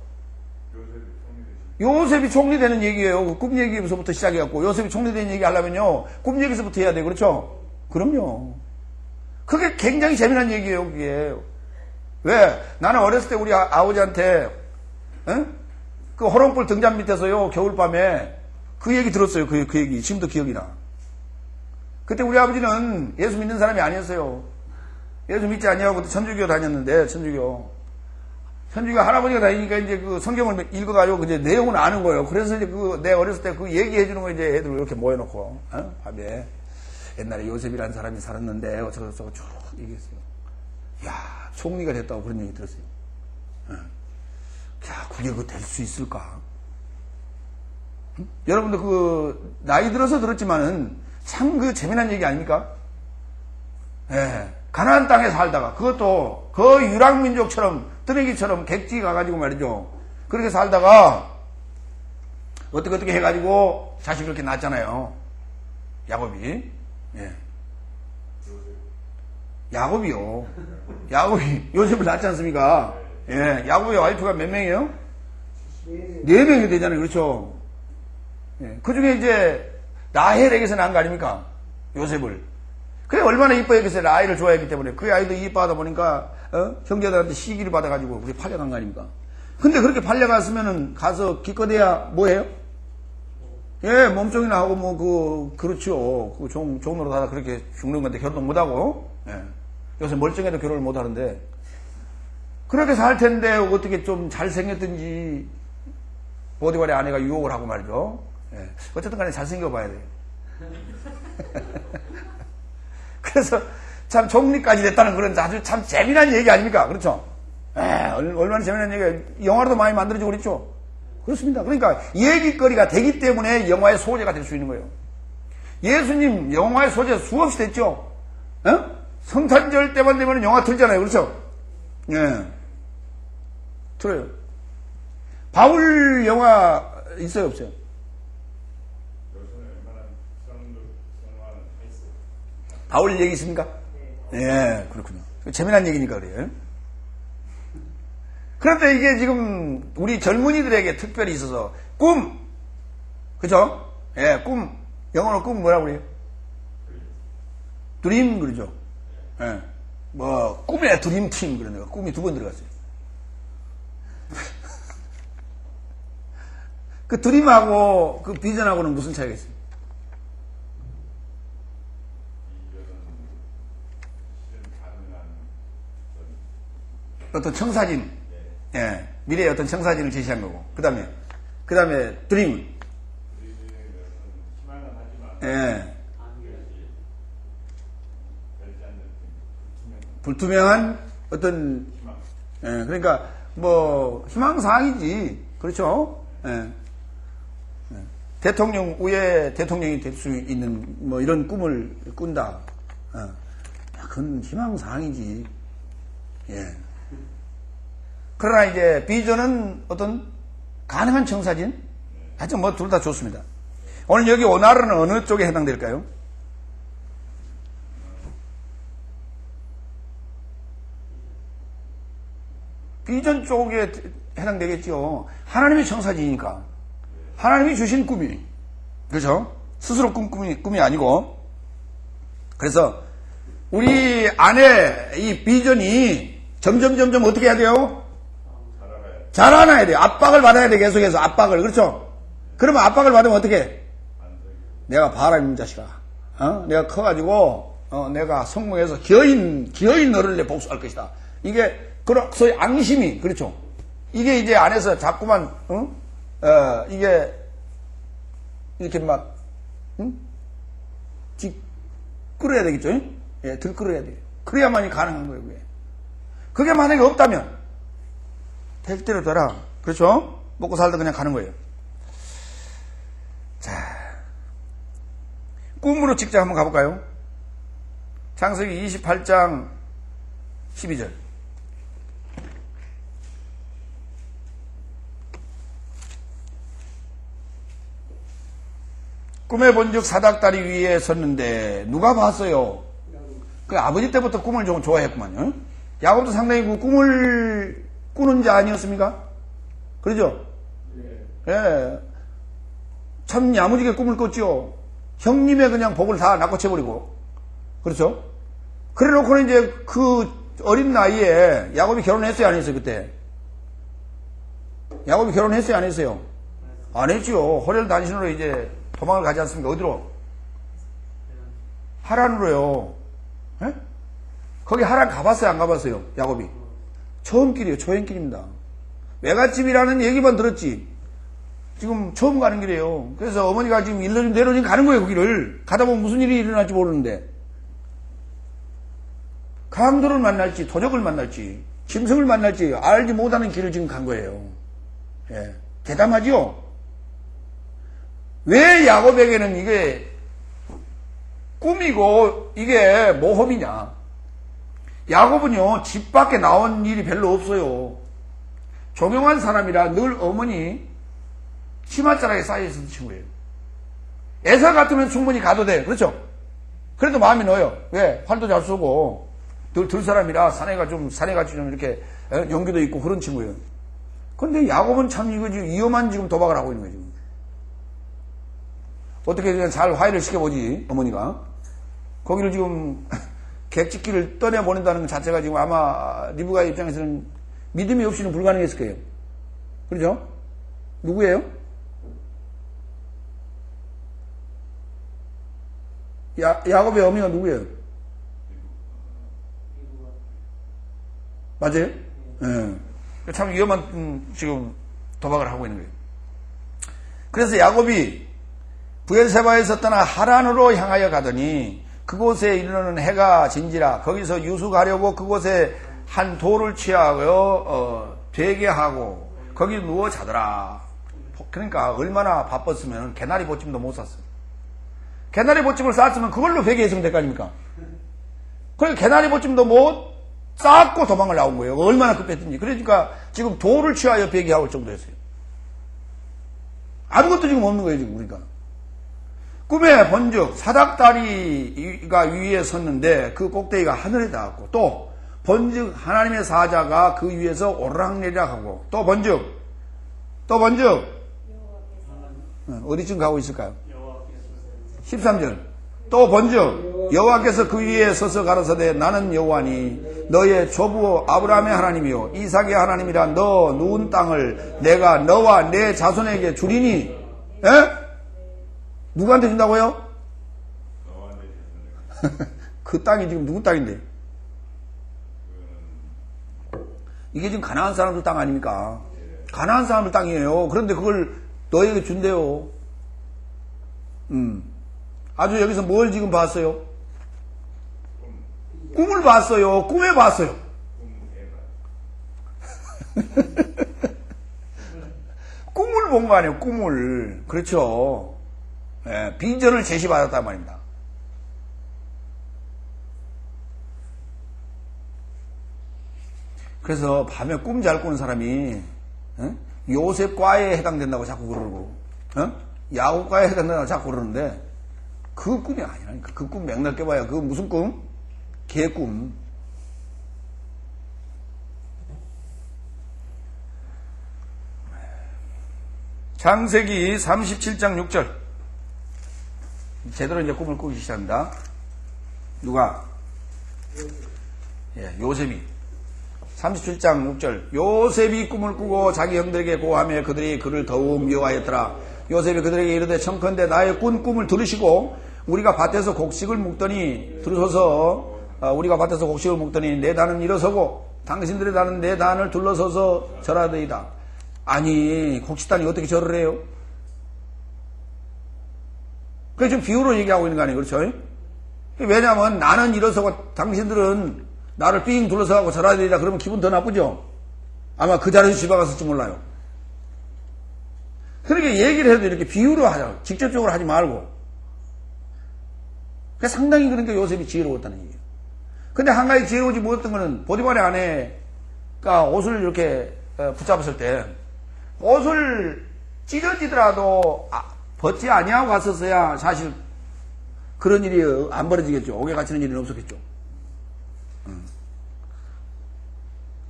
요셉이 총리되는 얘기예요. 꿈 얘기부터 시작해갖고 요셉이 총리되는 얘기 하려면요 꿈 얘기서부터 해야 돼요. 그렇죠? 그럼요. 그게 굉장히 재미난 얘기예요. 그게 왜? 나는 어렸을 때 우리 아버지한테 그 호롱불 등잔 밑에서요 겨울밤에 그 얘기 들었어요. 그 얘기 지금도 기억이 나. 그때 우리 아버지는 예수 믿는 사람이 아니었어요. 예수 믿지 아니하고 천주교 다녔는데 천주교 할아버지가 다니니까 이제 그 성경을 읽어가지고 이제 내용은 아는 거예요. 그래서 이제 내 어렸을 때 그 얘기해주는 거 이제 애들 이렇게 모여놓고, 밤에 옛날에 요셉이라는 사람이 살았는데 어쩌고저쩌고 쭉 얘기했어요. 야, 총리가 됐다고 그런 얘기 들었어요. 야, 그게 그거 될 수 있을까? 여러분들 그, 나이 들어서 들었지만은 참 그 재미난 얘기 아닙니까? 예. 가나안 땅에 살다가 그것도 그 유랑민족처럼 뜨내기처럼 객지 가가지고 말이죠. 그렇게 살다가 어떻게 해가지고 자식을 이렇게 낳았잖아요. 야곱이. 예. 야곱이 요셉을 낳지 않습니까? 예. 야곱의 와이프가 몇 명이에요? 4명이 되잖아요. 그렇죠? 예. 그 중에 이제 라헬에게서 낳은 거 아닙니까? 요셉을. 그게 얼마나 이뻐했겠어요. 아이를 좋아했기 때문에. 그 아이도 이뻐하다 보니까, 형제들한테 시기를 받아가지고 그렇게 팔려간 거 아닙니까? 근데 그렇게 팔려갔으면은 가서 기껏해야 뭐예요? 예, 몸종이나 하고 그렇죠. 그 종로로 하다 그렇게 죽는 건데 결혼 못하고, 예. 요새 멀쩡해도 결혼을 못 하는데. 그렇게 살 텐데 어떻게 좀 잘생겼든지 보디발의 아내가 유혹을 하고 말이죠. 예. 어쨌든 간에 잘생겨 봐야 돼요. 그래서 참 총리까지 됐다는 그런 아주 참 재미난 얘기 아닙니까? 그렇죠? 얼마나 재미난 얘기예요. 영화로도 많이 만들어지고 그랬죠? 그렇습니다. 그러니까 얘기거리가 되기 때문에 영화의 소재가 될 수 있는 거예요. 예수님 영화의 소재 수없이 됐죠? 성탄절 때만 되면 영화 틀잖아요. 그렇죠? 예. 틀어요. 바울 영화 있어요, 없어요? 요새는 웬만한 성화는 다 있어요. 바울 얘기 있습니까? 네, 그렇군요. 재미난 얘기니까 그래요. 그런데 이게 지금 우리 젊은이들에게 특별히 있어서 꿈, 그죠? 예, 꿈. 영어로 꿈 뭐라고 그래요? 드림, 그러죠? 예. 뭐, 꿈의 드림팀, 그러네요. 꿈이 두 번 들어갔어요. 그 드림하고 그 비전하고는 무슨 차이가 있어요? 어떤 청사진, 예, 미래의 어떤 청사진을 제시한 거고, 그 다음에 드림은, 희망은 하지만 예, 되지 않는 불투명한 어떤, 희망. 예, 그러니까 뭐 희망사항이지, 그렇죠? 예. 예. 대통령 후에 대통령이 될 수 있는 뭐 이런 꿈을 꾼다. 야, 그건 희망사항이지. 예. 그러나 이제 비전은 어떤 가능한 청사진? 하여튼 뭐 둘 다 좋습니다. 오늘 여기 오나르는 어느 쪽에 해당될까요? 비전 쪽에 해당되겠죠. 하나님의 청사진이니까. 하나님이 주신 꿈이. 그렇죠? 스스로 꿈이 아니고. 그래서 우리 안에 이 비전이 점점 어떻게 해야 돼요? 자라나야 돼요. 압박을 받아야 돼, 계속해서. 압박을. 그렇죠? 그러면 압박을 받으면 어떻게 해? 내가 봐라, 이 자식아. 내가 커가지고, 내가 성공해서 기어인 너를 내 복수할 것이다. 이게, 소위 앙심이, 그렇죠? 이게 이제 안에서 자꾸만, 이게, 이렇게 막, 끌어야 되겠죠? 예, 들끓어야 돼요. 그래야만이 가능한 거예요, 그게. 그게 만약에 없다면, 될 대로 되라. 그렇죠? 먹고 살다 그냥 가는 거예요. 자, 꿈으로 직접 한번 가볼까요? 창세기 28장 12절. 꿈에 본즉 사닥다리 위에 섰는데 누가 봤어요? 그 아버지 때부터 꿈을 좀 좋아했구만요. 야곱도 상당히 그 꿈을 꾸는 자 아니었습니까? 그러죠? 예. 참 야무지게 꿈을 꿨죠. 형님의 그냥 복을 다 낚아채버리고. 그렇죠? 그래 놓고는 이제 그 어린 나이에 야곱이 결혼했어요, 안 했어요, 그때? 야곱이 결혼했어요, 안 했어요? 안 했죠. 호렐 단신으로 이제 도망을 가지 않습니까? 어디로? 하란으로요. 예? 거기 하란 가봤어요, 안 가봤어요? 야곱이? 처음 길이에요, 초행길입니다. 외갓집이라는 얘기만 들었지. 지금 처음 가는 길이에요. 그래서 어머니가 지금 일로 좀 내려 좀 가는 거예요, 그 길을. 가다 보면 무슨 일이 일어날지 모르는데. 강도를 만날지, 도적을 만날지, 짐승을 만날지, 알지 못하는 길을 지금 간 거예요. 예. 대담하죠? 왜 야곱에게는 이게 꿈이고 이게 모험이냐? 야곱은요, 집 밖에 나온 일이 별로 없어요. 조용한 사람이라 늘 어머니 치맛자락에 쌓여있었던 친구예요. 에사 같으면 충분히 가도 돼. 그렇죠? 그래도 마음이 놓여요. 왜? 활도 잘 쏘고, 들 사람이라 사내같이 좀 이렇게 용기도 있고 그런 친구예요. 근데 야곱은 참 이거 지금 위험한 지금 도박을 하고 있는 거예요, 지금. 어떻게 그냥 잘 화해를 시켜보지, 어머니가. 거기를 지금 객짓기를 떠내보낸다는 것 자체가 지금 아마 리브가 입장에서는 믿음이 없이는 불가능했을 거예요. 그렇죠? 누구예요? 야곱의 어머니가 누구예요? 맞아요? 예. 참 위험한 지금 도박을 하고 있는 거예요. 그래서 야곱이 부엘세바에서 떠나 하란으로 향하여 가더니 그곳에 이르는 해가 진지라 거기서 유숙하려고 그곳에 한 돌을 취하여 되게 하고 거기 누워 자더라. 그러니까 얼마나 바빴으면 개나리 보찜도 못 샀어요. 개나리 보찜을 쌌으면 그걸로 회개했으면 될 거 아닙니까? 그러니까 개나리 보찜도 못 쌓고 도망을 나온 거예요. 얼마나 급했든지. 그러니까 지금 돌을 취하여 회개할 정도였어요. 아무것도 지금 없는 거예요, 지금 우리가. 꿈에 본즉 사닥다리가 위에 섰는데 그 꼭대기가 하늘에 닿았고, 또 본즉 하나님의 사자가 그 위에서 오르락내리락 하고, 또 본즉 어디쯤 가고 있을까요? 13절. 또 본즉 여호와께서 그 위에 서서 가라사대 나는 여호와니 너의 조부 아브라함의 하나님이요 이삭의 하나님이라 너 누운 땅을 내가 너와 내 자손에게 주리니. 에? 누구한테 준다고요? 그 땅이 지금 누구 땅인데? 이게 지금 가나안 사람들 땅 아닙니까? 가나안 사람들 땅이에요. 그런데 그걸 너에게 준대요. 아주 여기서 뭘 지금 봤어요? 꿈을 봤어요. 꿈에 봤어요. 꿈을 본 거 아니에요. 꿈을. 그렇죠. 예, 비전을 제시받았단 말입니다. 그래서 밤에 꿈 잘 꾸는 사람이 요셉과에 해당된다고 자꾸 그러고 야곱과에 해당된다고 자꾸 그러는데 그 꿈이 아니라니까. 그 꿈 맥락 껴봐야 그거 무슨 꿈? 개꿈. 창세기 37장 6절. 제대로 이제 꿈을 꾸기 시작합니다. 누가? 예, 요셉이. 37장 6절. 요셉이 꿈을 꾸고 자기 형들에게 고하며 그들이 그를 더욱 미워하였더라. 요셉이 그들에게 이르되 청컨대 나의 꾼 꿈을 들으시고 우리가 밭에서 곡식을 묵더니 들으소서. 우리가 밭에서 곡식을 묵더니 내 단은 일어서고 당신들의 단은 내 단을 둘러서서 절하더이다. 아니 곡식단이 어떻게 절을 해요? 그게 지금 비유로 얘기하고 있는 거 아니에요? 그렇죠? 왜냐하면 나는 일어서고 당신들은 나를 삥 둘러서고 절하더이다. 그러면 기분 더 나쁘죠? 아마 그 자리에서 집에 갔을지 몰라요. 그렇게 얘기를 해도 이렇게 비유로 하자. 직접적으로 하지 말고. 상당히 그러니까 요셉이 지혜로웠다는 얘기예요. 근데 한 가지 지혜로우지 못했던 거는 보디발의 아내가 옷을 이렇게 붙잡았을 때 옷을 찢어지더라도 벗지 아니하고 갔었어야 사실 그런 일이 안 벌어지겠죠. 옥에 갇히는 일은 없었겠죠.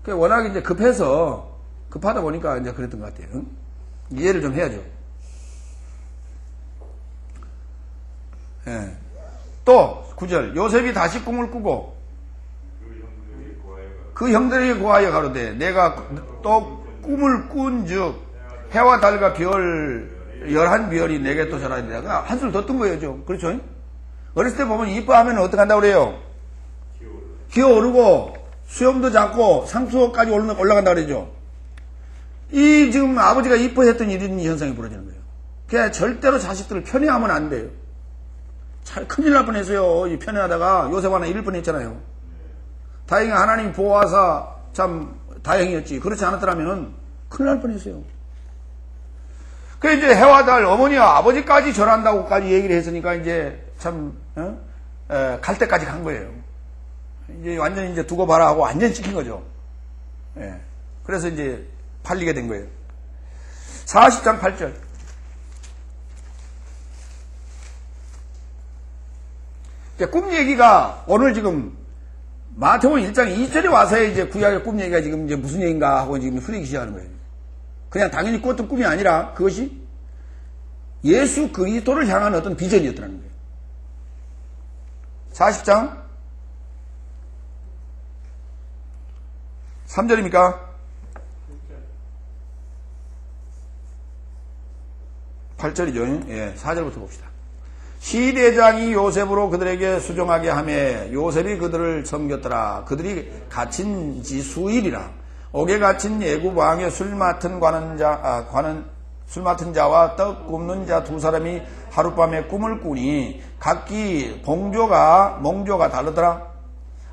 워낙 이제 급하다 보니까 이제 그랬던 것 같아요. 이해를 좀 해야죠. 예. 또 9절 요셉이 다시 꿈을 꾸고 그 형들에게 고하여 가로되 내가 또 꿈을 꾼즉 해와 달과 별 11별이 내게 또 절하야 되다가 한술 더 뜬 거예요. 좀. 그렇죠? 어렸을 때 보면 이뻐하면 어떻게 한다고 그래요? 기어오르고 수염도 작고 상수까지 올라간다고 그러죠. 이 지금 아버지가 이뻐했던 이런 현상이 벌어지는 거예요. 그러니까 절대로 자식들을 편애하면 안 돼요. 큰일 날 뻔했어요. 이 편애하다가 요셉 하나 잃을 뻔했잖아요. 다행히 하나님 보호하사 참 다행이었지. 그렇지 않았더라면 큰일 날 뻔했어요. 그 이제 해와 달 어머니와 아버지까지 절한다고까지 얘기를 했으니까 이제 참 갈 때까지 간 거예요. 이제 완전히 이제 두고 봐라 하고 완전히 찍힌 거죠. 예. 그래서 이제 팔리게 된 거예요. 40장 8절. 꿈 얘기가 오늘 지금 마태복음 1장 2절에 와서 이제 구약의 꿈 얘기가 지금 이제 무슨 얘기인가 하고 지금 흐리기 시작하는 거예요. 그냥 당연히 꿨던 꿈이 아니라 그것이 예수 그리스도를 향한 어떤 비전이었다는 거예요. 40장 3절입니까? 8절이죠. 예, 4절부터 봅시다. 시대장이 요셉으로 그들에게 수종하게 하매 요셉이 그들을 섬겼더라. 그들이 갇힌 지 수일이라. 옥에 갇힌 예굽 왕의 술 맡은 자와 떡 굽는 자 두 사람이 하룻밤에 꿈을 꾸니 각기 몽조가 다르더라.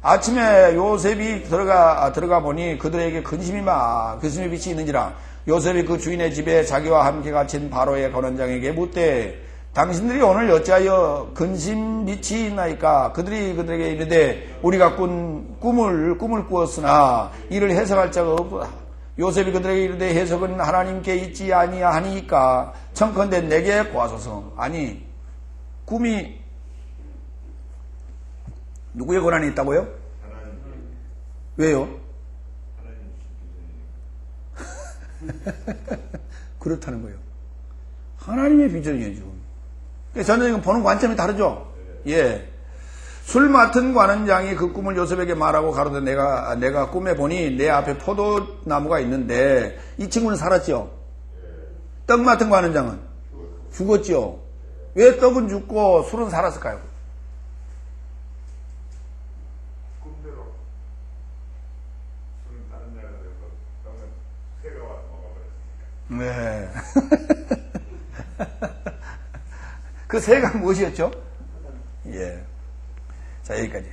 아침에 요셉이 들어가 보니 그들에게 근심이 빛이 있는지라. 요셉이 그 주인의 집에 자기와 함께 갇힌 바로의 권원장에게 묻되 당신들이 오늘 어찌하여 근심 빛이 있나이까? 그들이 그들에게 이르되 우리가 꿈을 꾸었으나 이를 해석할 자가 없다. 요셉이 그들에게 이르되 해석은 하나님께 있지 아니하니까 청컨대 내게 구하소서. 아니 꿈이 누구의 권한이 있다고요? 하나님 왜요? 하나님 비전이니까. 그렇다는 거예요. 하나님의 비전이에요. 그러니까 저는 보는 관점이 다르죠. 예. 술 맡은 관원장이 그 꿈을 요셉에게 말하고 가로되 내가 꿈에 보니 내 앞에 포도나무가 있는데 이 친구는 살았죠. 떡 맡은 관원장은 죽었죠. 왜 떡은 죽고 술은 살았을까요? 꿈대로 술은 다른 나라에서 떡은 새가 와서 먹어버렸으니까. 네. 그 새가 무엇이었죠? 예. 자, 여기까지.